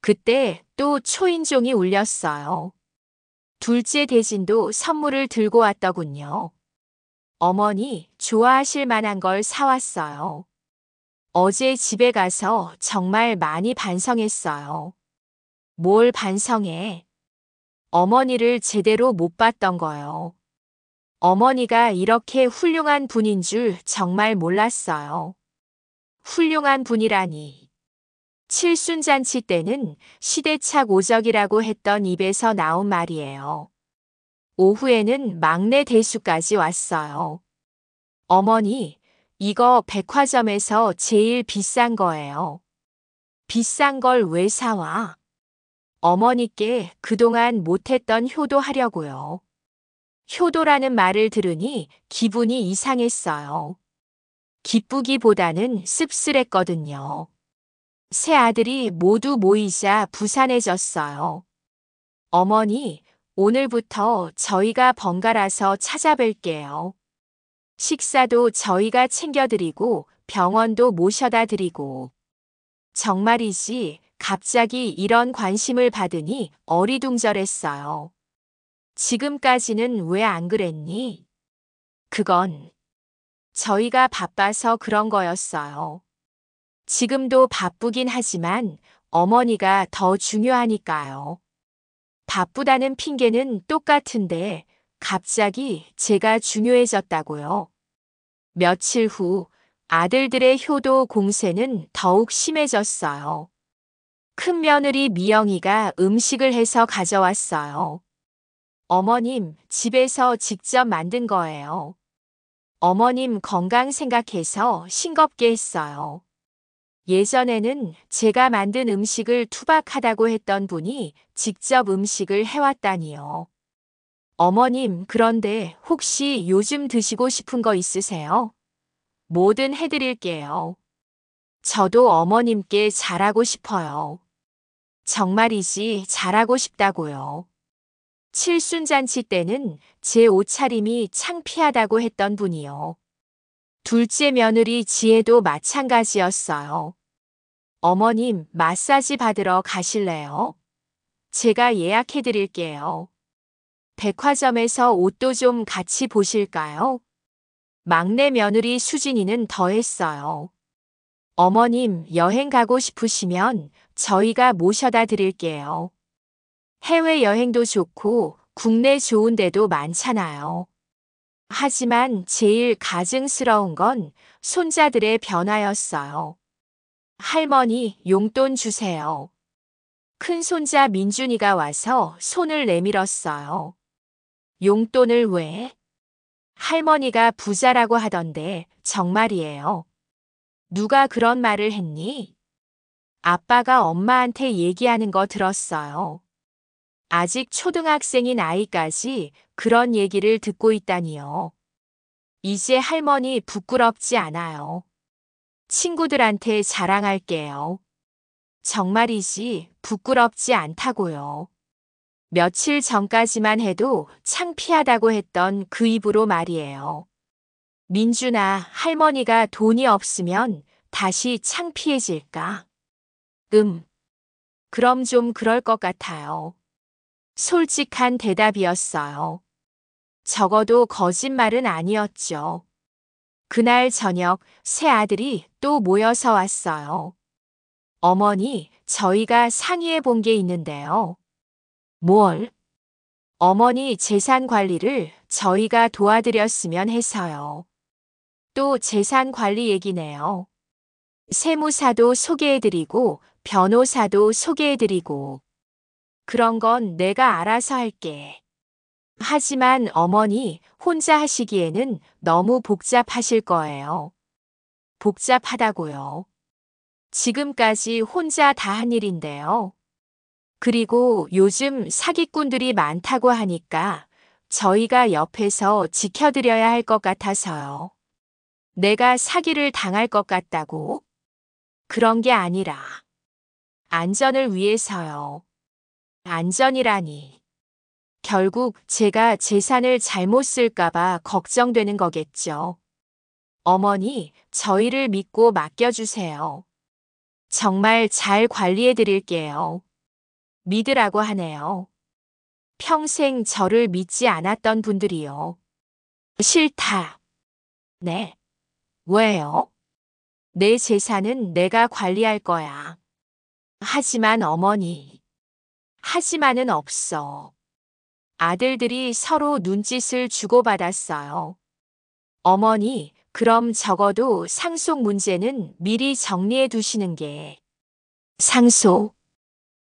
그때 또 초인종이 울렸어요. 둘째 대진도 선물을 들고 왔더군요. 어머니, 좋아하실 만한 걸 사왔어요. 어제 집에 가서 정말 많이 반성했어요. 뭘 반성해? 어머니를 제대로 못 봤던 거요. 어머니가 이렇게 훌륭한 분인 줄 정말 몰랐어요. 훌륭한 분이라니. 칠순잔치 때는 시대착 오적이라고 했던 입에서 나온 말이에요. 오후에는 막내 대수까지 왔어요. 어머니, 이거 백화점에서 제일 비싼 거예요. 비싼 걸 왜 사와? 어머니께 그동안 못했던 효도하려고요. 효도라는 말을 들으니 기분이 이상했어요. 기쁘기보다는 씁쓸했거든요. 새 아들이 모두 모이자 부산해졌어요. 어머니, 오늘부터 저희가 번갈아서 찾아뵐게요. 식사도 저희가 챙겨드리고 병원도 모셔다 드리고. 정말이지 갑자기 이런 관심을 받으니 어리둥절했어요. 지금까지는 왜 안 그랬니? 그건 저희가 바빠서 그런 거였어요. 지금도 바쁘긴 하지만 어머니가 더 중요하니까요. 바쁘다는 핑계는 똑같은데 갑자기 제가 중요해졌다고요. 며칠 후 아들들의 효도 공세는 더욱 심해졌어요. 큰 며느리 미영이가 음식을 해서 가져왔어요. 어머님, 집에서 직접 만든 거예요. 어머님 건강 생각해서 싱겁게 했어요. 예전에는 제가 만든 음식을 투박하다고 했던 분이 직접 음식을 해왔다니요. 어머님, 그런데 혹시 요즘 드시고 싶은 거 있으세요? 뭐든 해드릴게요. 저도 어머님께 잘하고 싶어요. 정말이지 잘하고 싶다고요. 칠순잔치 때는 제 옷차림이 창피하다고 했던 분이요. 둘째 며느리 지혜도 마찬가지였어요. 어머님, 마사지 받으러 가실래요? 제가 예약해 드릴게요. 백화점에서 옷도 좀 같이 보실까요? 막내 며느리 수진이는 더했어요. 어머님, 여행 가고 싶으시면 저희가 모셔다 드릴게요. 해외여행도 좋고 국내 좋은 데도 많잖아요. 하지만 제일 가증스러운 건 손자들의 변화였어요. 할머니, 용돈 주세요. 큰 손자 민준이가 와서 손을 내밀었어요. 용돈을 왜? 할머니가 부자라고 하던데 정말이에요. 누가 그런 말을 했니? 아빠가 엄마한테 얘기하는 거 들었어요. 아직 초등학생인 아이까지 그런 얘기를 듣고 있다니요. 이제 할머니 부끄럽지 않아요. 친구들한테 자랑할게요. 정말이지 부끄럽지 않다고요. 며칠 전까지만 해도 창피하다고 했던 그 입으로 말이에요. 민준아, 할머니가 돈이 없으면 다시 창피해질까? 그럼 좀 그럴 것 같아요. 솔직한 대답이었어요. 적어도 거짓말은 아니었죠. 그날 저녁 새 아들이 또 모여서 왔어요. 어머니, 저희가 상의해 본 게 있는데요. 뭘? 어머니 재산 관리를 저희가 도와드렸으면 해서요. 또 재산 관리 얘기네요. 세무사도 소개해드리고 변호사도 소개해드리고 그런 건 내가 알아서 할게. 하지만 어머니 혼자 하시기에는 너무 복잡하실 거예요. 복잡하다고요. 지금까지 혼자 다 한 일인데요. 그리고 요즘 사기꾼들이 많다고 하니까 저희가 옆에서 지켜드려야 할 것 같아서요. 내가 사기를 당할 것 같다고? 그런 게 아니라 안전을 위해서요. 안전이라니. 결국 제가 재산을 잘못 쓸까봐 걱정되는 거겠죠. 어머니, 저희를 믿고 맡겨주세요. 정말 잘 관리해 드릴게요. 믿으라고 하네요. 평생 저를 믿지 않았던 분들이요. 싫다. 네. 왜요? 내 재산은 내가 관리할 거야. 하지만 어머니. 하지만은 없어. 아들들이 서로 눈짓을 주고받았어요. 어머니, 그럼 적어도 상속 문제는 미리 정리해 두시는 게. 상속?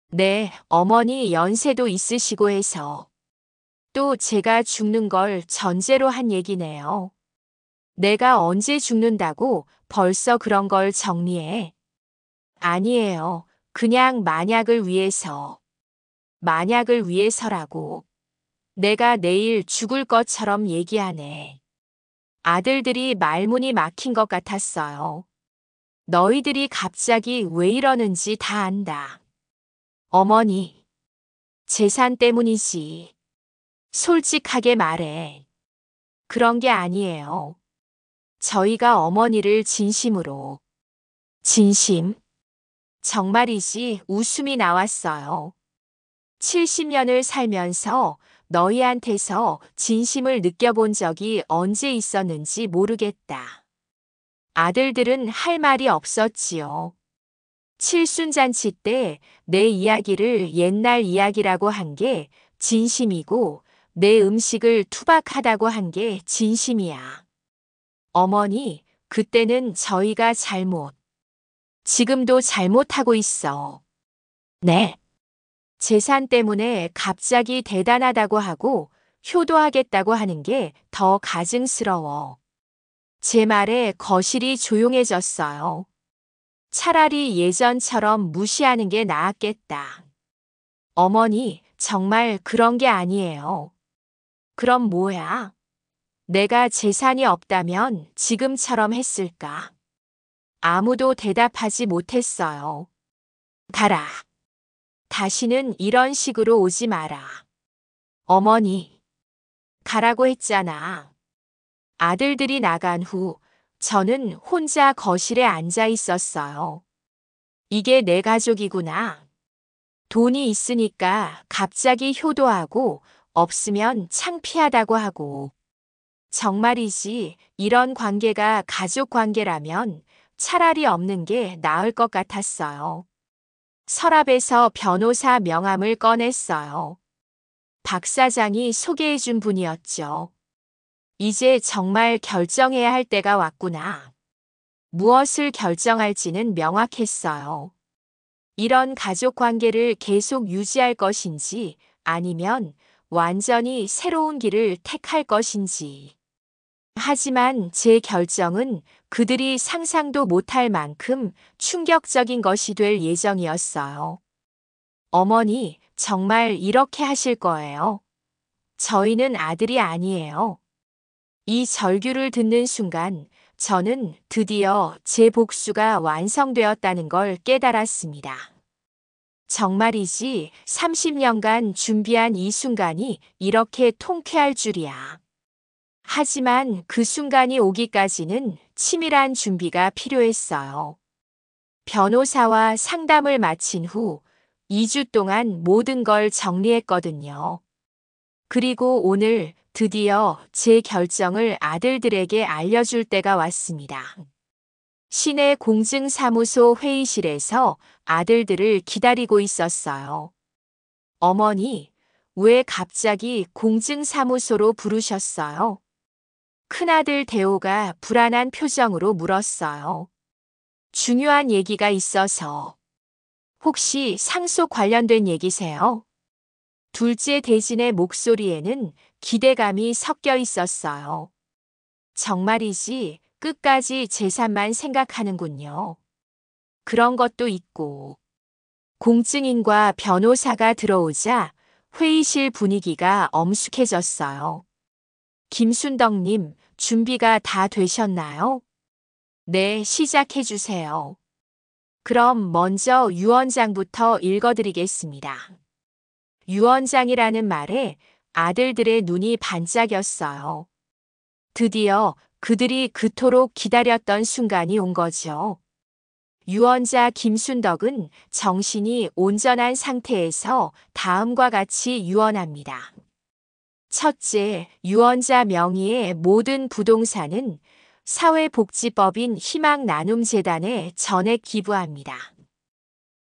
네, 어머니 연세도 있으시고 해서. 또 제가 죽는 걸 전제로 한 얘기네요. 내가 언제 죽는다고 벌써 그런 걸 정리해? 아니에요. 그냥 만약을 위해서. 만약을 위해서라고. 내가 내일 죽을 것처럼 얘기하네. 아들들이 말문이 막힌 것 같았어요. 너희들이 갑자기 왜 이러는지 다 안다. 어머니, 재산 때문이지. 솔직하게 말해. 그런 게 아니에요. 저희가 어머니를 진심으로. 진심? 정말이지 웃음이 나왔어요. 70년을 살면서 너희한테서 진심을 느껴본 적이 언제 있었는지 모르겠다. 아들들은 할 말이 없었지요. 칠순잔치 때 내 이야기를 옛날 이야기라고 한 게 진심이고 내 음식을 투박하다고 한 게 진심이야. 어머니, 그때는 저희가 지금도 잘못하고 있어. 네. 재산 때문에 갑자기 대단하다고 하고 효도하겠다고 하는 게 더 가증스러워. 제 말에 거실이 조용해졌어요. 차라리 예전처럼 무시하는 게 나았겠다. 어머니, 정말 그런 게 아니에요. 그럼 뭐야? 내가 재산이 없다면 지금처럼 했을까? 아무도 대답하지 못했어요. 가라. 다시는 이런 식으로 오지 마라. 어머니, 가라고 했잖아. 아들들이 나간 후 저는 혼자 거실에 앉아 있었어요. 이게 내 가족이구나. 돈이 있으니까 갑자기 효도하고 없으면 창피하다고 하고. 정말이지 이런 관계가 가족 관계라면 차라리 없는 게 나을 것 같았어요. 서랍에서 변호사 명함을 꺼냈어요. 박 사장이 소개해 준 분이었죠. 이제 정말 결정해야 할 때가 왔구나. 무엇을 결정할지는 명확했어요. 이런 가족 관계를 계속 유지할 것인지 아니면 완전히 새로운 길을 택할 것인지. 하지만 제 결정은 그들이 상상도 못할 만큼 충격적인 것이 될 예정이었어요. 어머니, 정말 이렇게 하실 거예요? 저희는 아들이 아니에요. 이 절규를 듣는 순간 저는 드디어 제 복수가 완성되었다는 걸 깨달았습니다. 정말이지 30년간 준비한 이 순간이 이렇게 통쾌할 줄이야. 하지만 그 순간이 오기까지는 치밀한 준비가 필요했어요. 변호사와 상담을 마친 후 2주 동안 모든 걸 정리했거든요. 그리고 오늘 드디어 제 결정을 아들들에게 알려줄 때가 왔습니다. 시내 공증사무소 회의실에서 아들들을 기다리고 있었어요. 어머니, 왜 갑자기 공증사무소로 부르셨어요? 큰아들 대호가 불안한 표정으로 물었어요. 중요한 얘기가 있어서. 혹시 상속 관련된 얘기세요? 둘째 대진의 목소리에는 기대감이 섞여 있었어요. 정말이지 끝까지 재산만 생각하는군요. 그런 것도 있고. 공증인과 변호사가 들어오자 회의실 분위기가 엄숙해졌어요. 김순덕님, 준비가 다 되셨나요? 네, 시작해 주세요. 그럼 먼저 유언장부터 읽어드리겠습니다. 유언장이라는 말에 아들들의 눈이 반짝였어요. 드디어 그들이 그토록 기다렸던 순간이 온 거죠. 유언자 김순덕은 정신이 온전한 상태에서 다음과 같이 유언합니다. 첫째, 유언자 명의의 모든 부동산은 사회복지법인 희망나눔재단에 전액 기부합니다.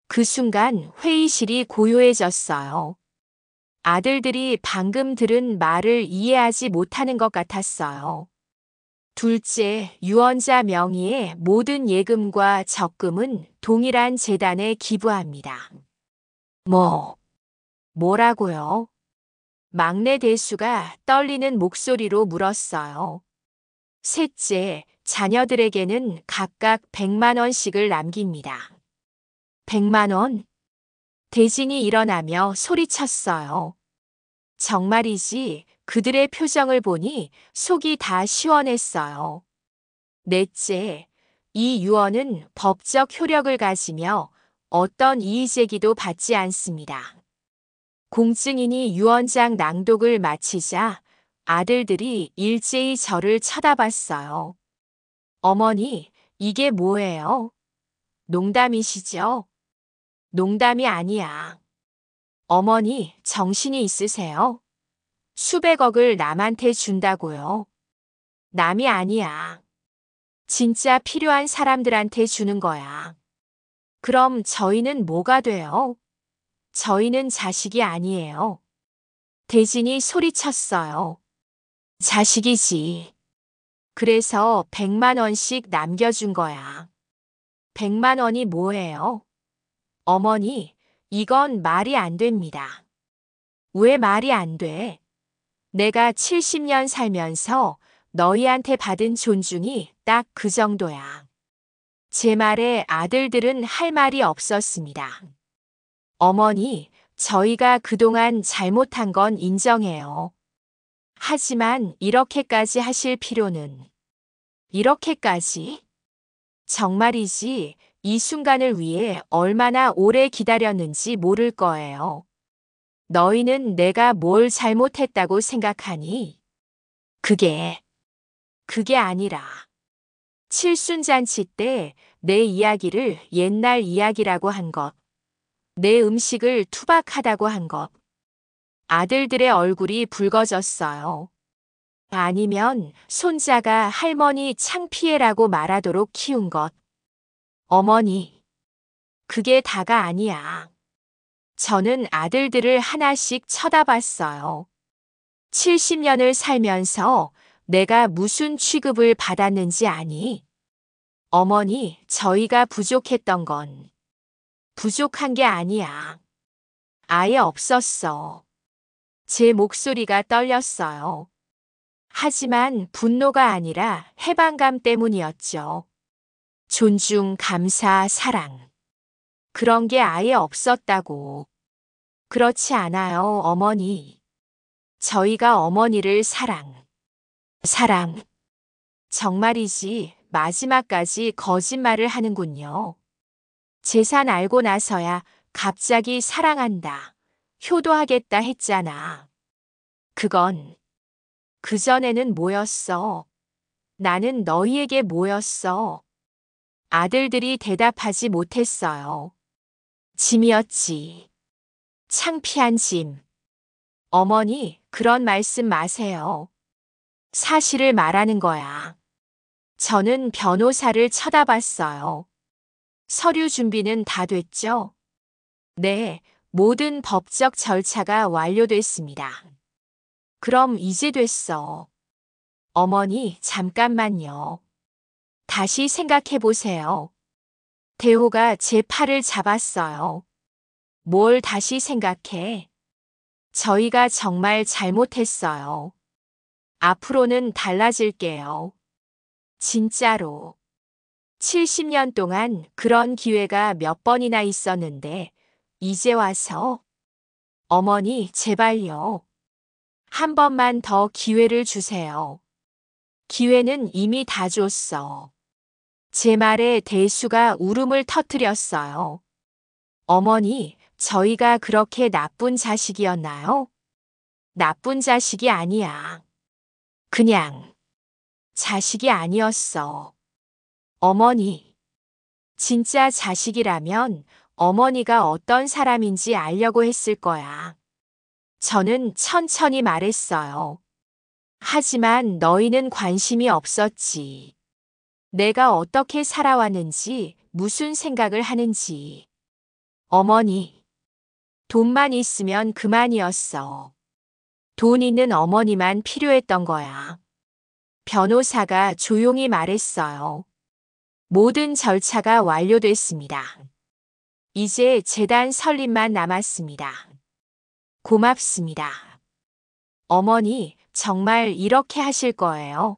그 순간 회의실이 고요해졌어요. 아들들이 방금 들은 말을 이해하지 못하는 것 같았어요. 둘째, 유언자 명의의 모든 예금과 적금은 동일한 재단에 기부합니다. 뭐라고요? 막내 대수가 떨리는 목소리로 물었어요. 셋째, 자녀들에게는 각각 100만 원씩을 남깁니다. 100만 원? 대진이 일어나며 소리쳤어요. 정말이지 그들의 표정을 보니 속이 다 시원했어요. 넷째, 이 유언은 법적 효력을 가지며 어떤 이의제기도 받지 않습니다. 공증인이 유언장 낭독을 마치자 아들들이 일제히 저를 쳐다봤어요. 어머니, 이게 뭐예요? 농담이시죠? 농담이 아니야. 어머니, 정신이 있으세요? 수백억을 남한테 준다고요? 남이 아니야. 진짜 필요한 사람들한테 주는 거야. 그럼 저희는 뭐가 돼요? 저희는 자식이 아니에요. 대진이 소리쳤어요. 자식이지. 그래서 100만 원씩 남겨준 거야. 100만 원이 뭐예요? 어머니, 이건 말이 안 됩니다. 왜 말이 안 돼? 내가 70년 살면서 너희한테 받은 존중이 딱 그 정도야. 제 말에 아들들은 할 말이 없었습니다. 어머니, 저희가 그동안 잘못한 건 인정해요. 하지만 이렇게까지 하실 필요는. 이렇게까지? 정말이지 이 순간을 위해 얼마나 오래 기다렸는지 모를 거예요. 너희는 내가 뭘 잘못했다고 생각하니? 그게 아니라 칠순잔치 때 내 이야기를 옛날 이야기라고 한 것, 내 음식을 투박하다고 한 것, 아들들의 얼굴이 붉어졌어요. 아니면 손자가 할머니 창피해라고 말하도록 키운 것. 어머니, 그게 다가 아니야. 저는 아들들을 하나씩 쳐다봤어요. 70년을 살면서 내가 무슨 취급을 받았는지 아니? 어머니, 저희가 부족했던 건 부족한 게 아니야. 아예 없었어. 제 목소리가 떨렸어요. 하지만 분노가 아니라 해방감 때문이었죠. 존중, 감사, 사랑. 그런 게 아예 없었다고. 그렇지 않아요, 어머니. 저희가 어머니를 사랑. 정말이지 마지막까지 거짓말을 하는군요. 재산 알고 나서야 갑자기 사랑한다, 효도하겠다 했잖아. 그건 그전에는 뭐였어? 나는 너희에게 뭐였어? 아들들이 대답하지 못했어요. 짐이었지. 창피한 짐. 어머니, 그런 말씀 마세요. 사실을 말하는 거야. 저는 변호사를 쳐다봤어요. 서류 준비는 다 됐죠? 네, 모든 법적 절차가 완료됐습니다. 그럼 이제 됐어. 어머니, 잠깐만요. 다시 생각해 보세요. 대호가 제 팔을 잡았어요. 뭘 다시 생각해? 저희가 정말 잘못했어요. 앞으로는 달라질게요. 진짜로. 70년 동안 그런 기회가 몇 번이나 있었는데, 이제 와서? 어머니, 제발요. 한 번만 더 기회를 주세요. 기회는 이미 다 줬어. 제 말에 대수가 울음을 터뜨렸어요. 어머니, 저희가 그렇게 나쁜 자식이었나요? 나쁜 자식이 아니야. 그냥 자식이 아니었어. 어머니, 진짜 자식이라면 어머니가 어떤 사람인지 알려고 했을 거야. 저는 천천히 말했어요. 하지만 너희는 관심이 없었지. 내가 어떻게 살아왔는지, 무슨 생각을 하는지. 어머니, 돈만 있으면 그만이었어. 돈 있는 어머니만 필요했던 거야. 변호사가 조용히 말했어요. 모든 절차가 완료됐습니다. 이제 재단 설립만 남았습니다. 고맙습니다. 어머니, 정말 이렇게 하실 거예요?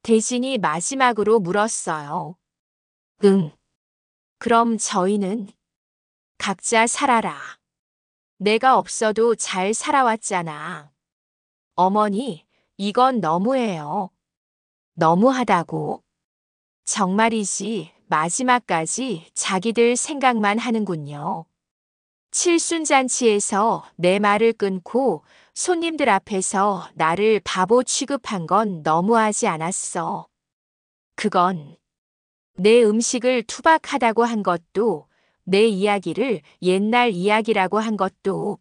대진이 마지막으로 물었어요. 응. 그럼 저희는 각자 살아라. 내가 없어도 잘 살아왔잖아. 어머니, 이건 너무해요. 너무하다고. 정말이지 마지막까지 자기들 생각만 하는군요. 칠순잔치에서 내 말을 끊고 손님들 앞에서 나를 바보 취급한 건 너무하지 않았어. 그건 내 음식을 투박하다고 한 것도, 내 이야기를 옛날 이야기라고 한 것도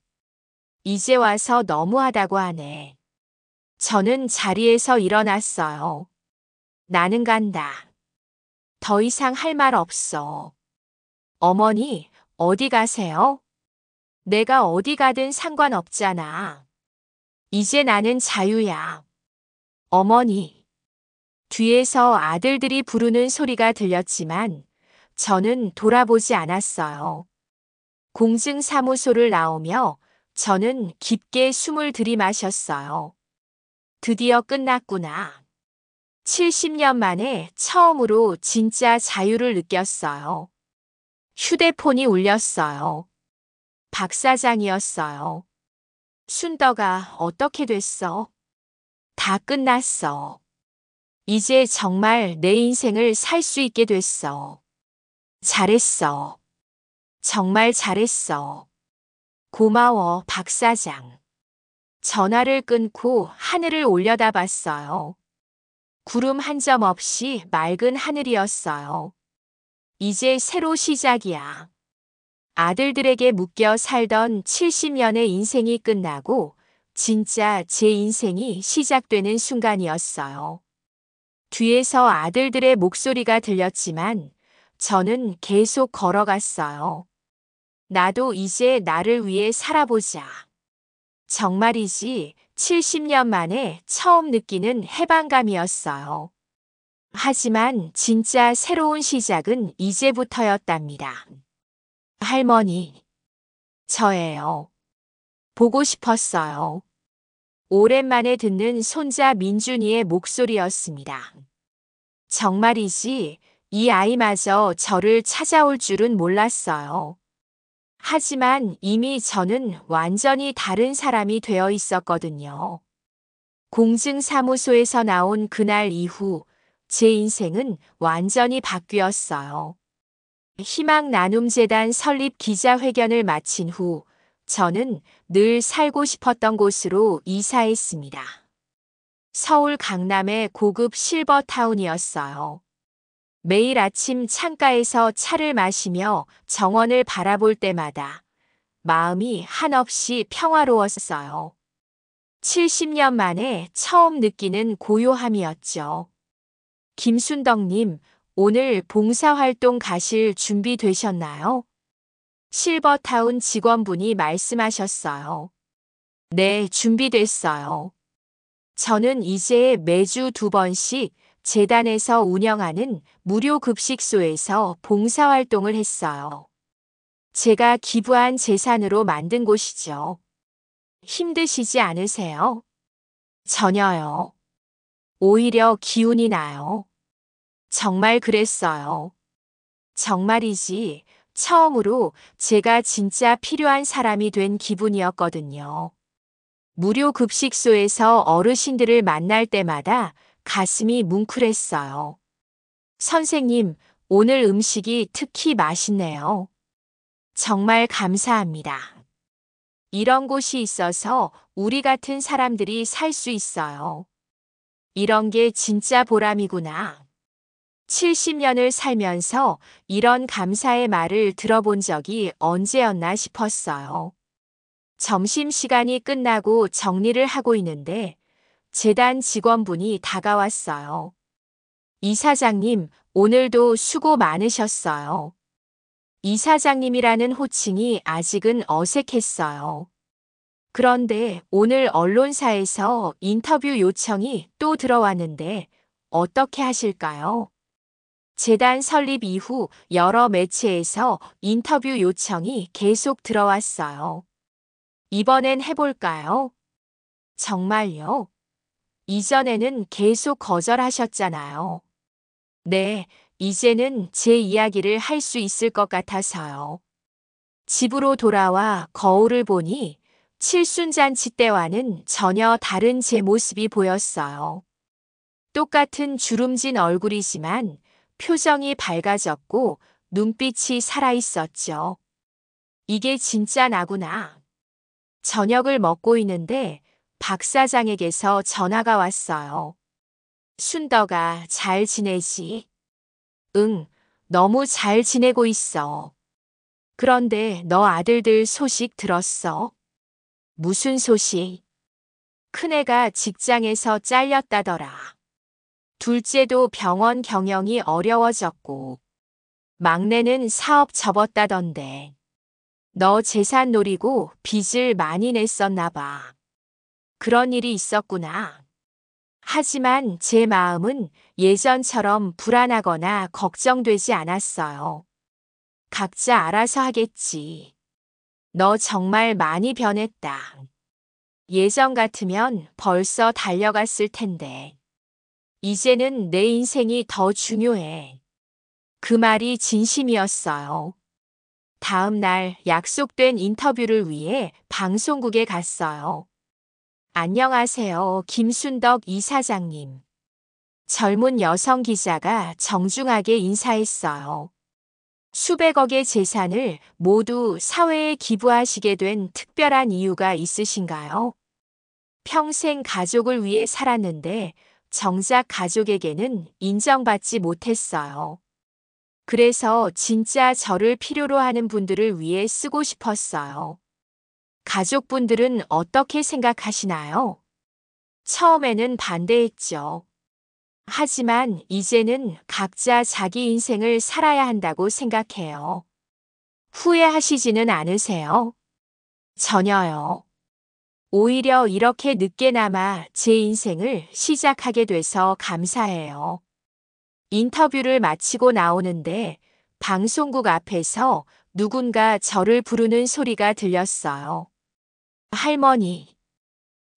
이제 와서 너무하다고 하네. 저는 자리에서 일어났어요. 나는 간다. 더 이상 할 말 없어. 어머니, 어디 가세요? 내가 어디 가든 상관없잖아. 이제 나는 자유야. 어머니. 뒤에서 아들들이 부르는 소리가 들렸지만 저는 돌아보지 않았어요. 공증사무소를 나오며 저는 깊게 숨을 들이마셨어요. 드디어 끝났구나. 70년 만에 처음으로 진짜 자유를 느꼈어요. 휴대폰이 울렸어요. 박 사장이었어요. 순덕아, 어떻게 됐어? 다 끝났어. 이제 정말 내 인생을 살 수 있게 됐어. 잘했어. 정말 잘했어. 고마워, 박 사장. 전화를 끊고 하늘을 올려다봤어요. 구름 한 점 없이 맑은 하늘이었어요. 이제 새로 시작이야. 아들들에게 묶여 살던 70년의 인생이 끝나고 진짜 제 인생이 시작되는 순간이었어요. 뒤에서 아들들의 목소리가 들렸지만 저는 계속 걸어갔어요. 나도 이제 나를 위해 살아보자. 정말이지 70년 만에 처음 느끼는 해방감이었어요. 하지만 진짜 새로운 시작은 이제부터였답니다. 할머니, 저예요. 보고 싶었어요. 오랜만에 듣는 손자 민준이의 목소리였습니다. 정말이지 이 아이마저 저를 찾아올 줄은 몰랐어요. 하지만 이미 저는 완전히 다른 사람이 되어 있었거든요. 공증사무소에서 나온 그날 이후 제 인생은 완전히 바뀌었어요. 희망나눔재단 설립 기자회견을 마친 후 저는 늘 살고 싶었던 곳으로 이사했습니다. 서울 강남의 고급 실버타운이었어요. 매일 아침 창가에서 차를 마시며 정원을 바라볼 때마다 마음이 한없이 평화로웠어요. 70년 만에 처음 느끼는 고요함이었죠. 김순덕님, 오늘 봉사활동 가실 준비 되셨나요? 실버타운 직원분이 말씀하셨어요. 네, 준비됐어요. 저는 이제 매주 2번씩 재단에서 운영하는 무료 급식소에서 봉사활동을 했어요. 제가 기부한 재산으로 만든 곳이죠. 힘드시지 않으세요? 전혀요. 오히려 기운이 나요. 정말 그랬어요. 정말이지 처음으로 제가 진짜 필요한 사람이 된 기분이었거든요. 무료 급식소에서 어르신들을 만날 때마다 가슴이 뭉클했어요. 선생님, 오늘 음식이 특히 맛있네요. 정말 감사합니다. 이런 곳이 있어서 우리 같은 사람들이 살 수 있어요. 이런 게 진짜 보람이구나. 70년을 살면서 이런 감사의 말을 들어본 적이 언제였나 싶었어요. 점심시간이 끝나고 정리를 하고 있는데 재단 직원분이 다가왔어요. 이사장님, 오늘도 수고 많으셨어요. 이사장님이라는 호칭이 아직은 어색했어요. 그런데 오늘 언론사에서 인터뷰 요청이 또 들어왔는데 어떻게 하실까요? 재단 설립 이후 여러 매체에서 인터뷰 요청이 계속 들어왔어요. 이번엔 해볼까요? 정말요? 이전에는 계속 거절하셨잖아요. 네, 이제는 제 이야기를 할 수 있을 것 같아서요. 집으로 돌아와 거울을 보니 칠순잔치 때와는 전혀 다른 제 모습이 보였어요. 똑같은 주름진 얼굴이지만 표정이 밝아졌고 눈빛이 살아있었죠. 이게 진짜 나구나. 저녁을 먹고 있는데 박 사장에게서 전화가 왔어요. 순덕아, 잘 지내지? 응, 너무 잘 지내고 있어. 그런데 너 아들들 소식 들었어? 무슨 소식? 큰애가 직장에서 잘렸다더라. 둘째도 병원 경영이 어려워졌고, 막내는 사업 접었다던데. 너 재산 노리고 빚을 많이 냈었나 봐. 그런 일이 있었구나. 하지만 제 마음은 예전처럼 불안하거나 걱정되지 않았어요. 각자 알아서 하겠지. 너 정말 많이 변했다. 예전 같으면 벌써 달려갔을 텐데. 이제는 내 인생이 더 중요해. 그 말이 진심이었어요. 다음 날 약속된 인터뷰를 위해 방송국에 갔어요. 안녕하세요, 김순덕 이사장님. 젊은 여성 기자가 정중하게 인사했어요. 수백억의 재산을 모두 사회에 기부하시게 된 특별한 이유가 있으신가요? 평생 가족을 위해 살았는데 정작 가족에게는 인정받지 못했어요. 그래서 진짜 저를 필요로 하는 분들을 위해 쓰고 싶었어요. 가족분들은 어떻게 생각하시나요? 처음에는 반대했죠. 하지만 이제는 각자 자기 인생을 살아야 한다고 생각해요. 후회하시지는 않으세요? 전혀요. 오히려 이렇게 늦게나마 제 인생을 시작하게 돼서 감사해요. 인터뷰를 마치고 나오는데 방송국 앞에서 누군가 저를 부르는 소리가 들렸어요. 할머니.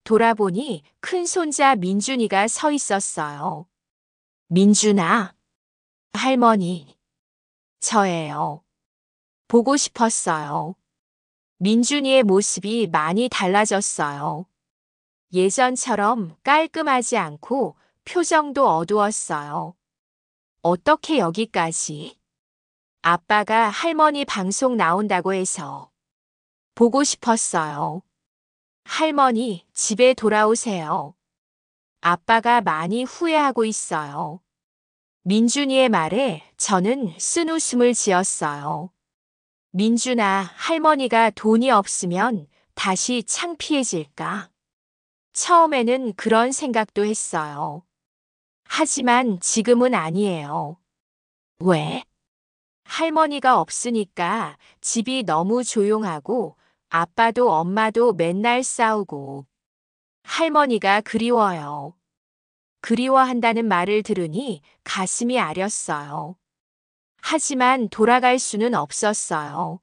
돌아보니 큰 손자 민준이가 서 있었어요. 민준아. 할머니. 저예요. 보고 싶었어요. 민준이의 모습이 많이 달라졌어요. 예전처럼 깔끔하지 않고 표정도 어두웠어요. 어떻게 여기까지? 아빠가 할머니 방송 나온다고 해서 보고 싶었어요. 할머니, 집에 돌아오세요. 아빠가 많이 후회하고 있어요. 민준이의 말에 저는 쓴웃음을 지었어요. 민준아, 할머니가 돈이 없으면 다시 창피해질까? 처음에는 그런 생각도 했어요. 하지만 지금은 아니에요. 왜? 할머니가 없으니까 집이 너무 조용하고 아빠도 엄마도 맨날 싸우고 할머니가 그리워요. 그리워한다는 말을 들으니 가슴이 아렸어요. 하지만 돌아갈 수는 없었어요.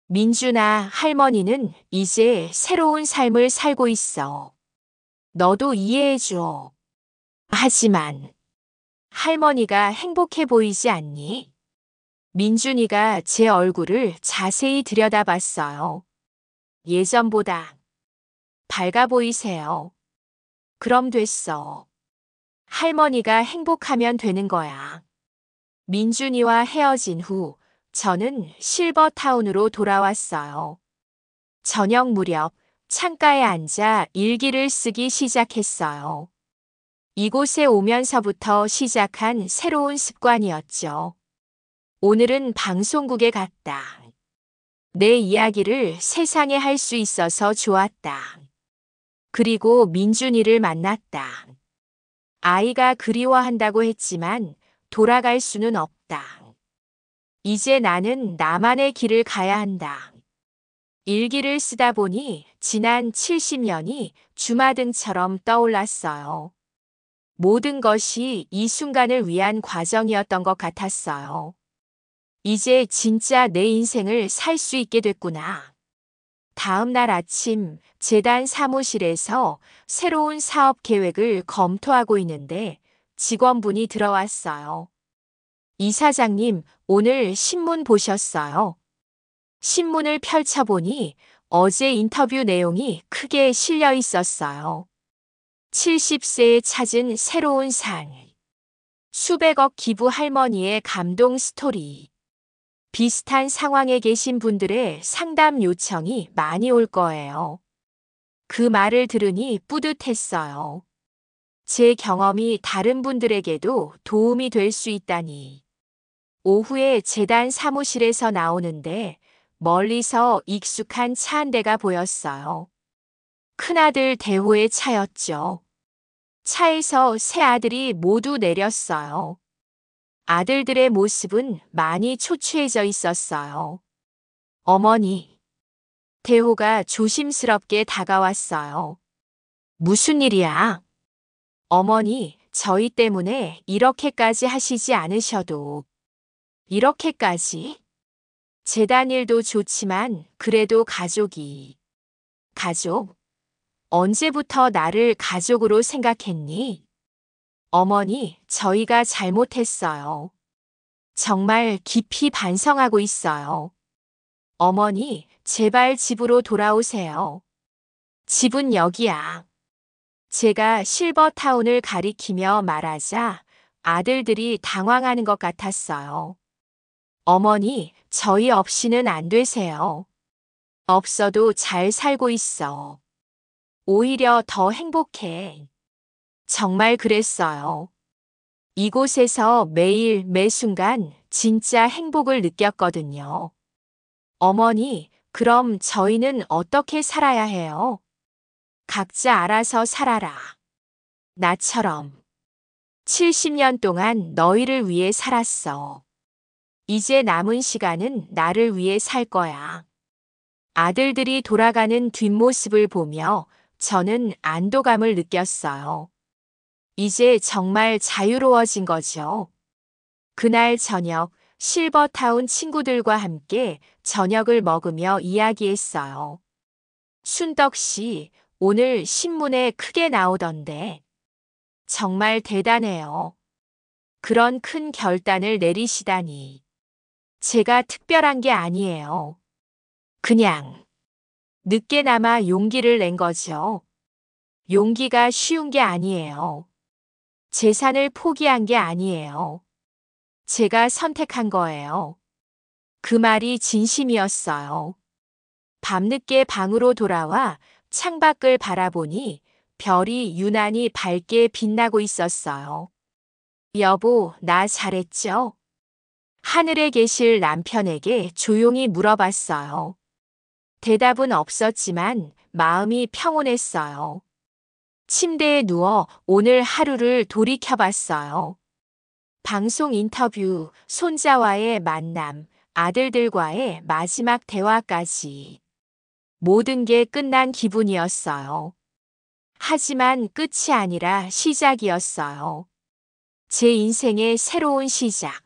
민준아, 할머니는 이제 새로운 삶을 살고 있어. 너도 이해해줘. 하지만 할머니가 행복해 보이지 않니? 민준이가 제 얼굴을 자세히 들여다봤어요. 예전보다 밝아 보이세요. 그럼 됐어. 할머니가 행복하면 되는 거야. 민준이와 헤어진 후 저는 실버타운으로 돌아왔어요. 저녁 무렵 창가에 앉아 일기를 쓰기 시작했어요. 이곳에 오면서부터 시작한 새로운 습관이었죠. 오늘은 방송국에 갔다. 내 이야기를 세상에 할 수 있어서 좋았다. 그리고 민준이를 만났다. 아이가 그리워한다고 했지만 돌아갈 수는 없다. 이제 나는 나만의 길을 가야 한다. 일기를 쓰다 보니 지난 70년이 주마등처럼 떠올랐어요. 모든 것이 이 순간을 위한 과정이었던 것 같았어요. 이제 진짜 내 인생을 살 수 있게 됐구나. 다음 날 아침 재단 사무실에서 새로운 사업 계획을 검토하고 있는데 직원분이 들어왔어요. 이사장님, 오늘 신문 보셨어요? 신문을 펼쳐보니 어제 인터뷰 내용이 크게 실려 있었어요. 70세에 찾은 새로운 삶. 수백억 기부 할머니의 감동 스토리. 비슷한 상황에 계신 분들의 상담 요청이 많이 올 거예요. 그 말을 들으니 뿌듯했어요. 제 경험이 다른 분들에게도 도움이 될 수 있다니. 오후에 재단 사무실에서 나오는데 멀리서 익숙한 차 한 대가 보였어요. 큰아들 대호의 차였죠. 차에서 세 아들이 모두 내렸어요. 아들들의 모습은 많이 초췌해져 있었어요. 어머니. 대호가 조심스럽게 다가왔어요. 무슨 일이야? 어머니, 저희 때문에 이렇게까지 하시지 않으셔도. 이렇게까지? 재단 일도 좋지만 그래도 가족이. 가족? 언제부터 나를 가족으로 생각했니? 어머니, 저희가 잘못했어요. 정말 깊이 반성하고 있어요. 어머니, 제발 집으로 돌아오세요. 집은 여기야. 제가 실버타운을 가리키며 말하자 아들들이 당황하는 것 같았어요. 어머니, 저희 없이는 안 되세요. 없어도 잘 살고 있어. 오히려 더 행복해. 정말 그랬어요. 이곳에서 매일 매 순간 진짜 행복을 느꼈거든요. 어머니, 그럼 저희는 어떻게 살아야 해요? 각자 알아서 살아라. 나처럼. 70년 동안 너희를 위해 살았어. 이제 남은 시간은 나를 위해 살 거야. 아들들이 돌아가는 뒷모습을 보며 저는 안도감을 느꼈어요. 이제 정말 자유로워진 거죠. 그날 저녁 실버타운 친구들과 함께 저녁을 먹으며 이야기했어요. 순덕 씨, 오늘 신문에 크게 나오던데. 정말 대단해요. 그런 큰 결단을 내리시다니. 제가 특별한 게 아니에요. 그냥 늦게나마 용기를 낸 거죠. 용기가 쉬운 게 아니에요. 재산을 포기한 게 아니에요. 제가 선택한 거예요. 그 말이 진심이었어요. 밤늦게 방으로 돌아와 창밖을 바라보니 별이 유난히 밝게 빛나고 있었어요. 여보, 나 잘했죠? 하늘에 계실 남편에게 조용히 물어봤어요. 대답은 없었지만 마음이 평온했어요. 침대에 누워 오늘 하루를 돌이켜봤어요. 방송 인터뷰, 손자와의 만남, 아들들과의 마지막 대화까지. 모든 게 끝난 기분이었어요. 하지만 끝이 아니라 시작이었어요. 제 인생의 새로운 시작.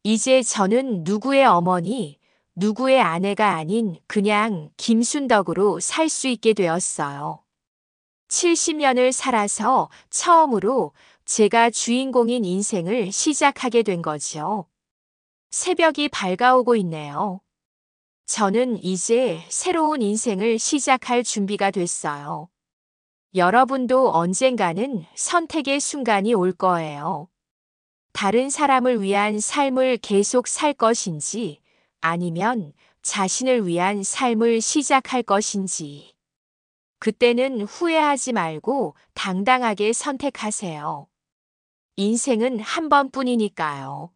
이제 저는 누구의 어머니, 누구의 아내가 아닌 그냥 김순덕으로 살 수 있게 되었어요. 70년을 살아서 처음으로 제가 주인공인 인생을 시작하게 된 거죠. 새벽이 밝아오고 있네요. 저는 이제 새로운 인생을 시작할 준비가 됐어요. 여러분도 언젠가는 선택의 순간이 올 거예요. 다른 사람을 위한 삶을 계속 살 것인지 아니면 자신을 위한 삶을 시작할 것인지. 그때는 후회하지 말고 당당하게 선택하세요. 인생은 한 번뿐이니까요.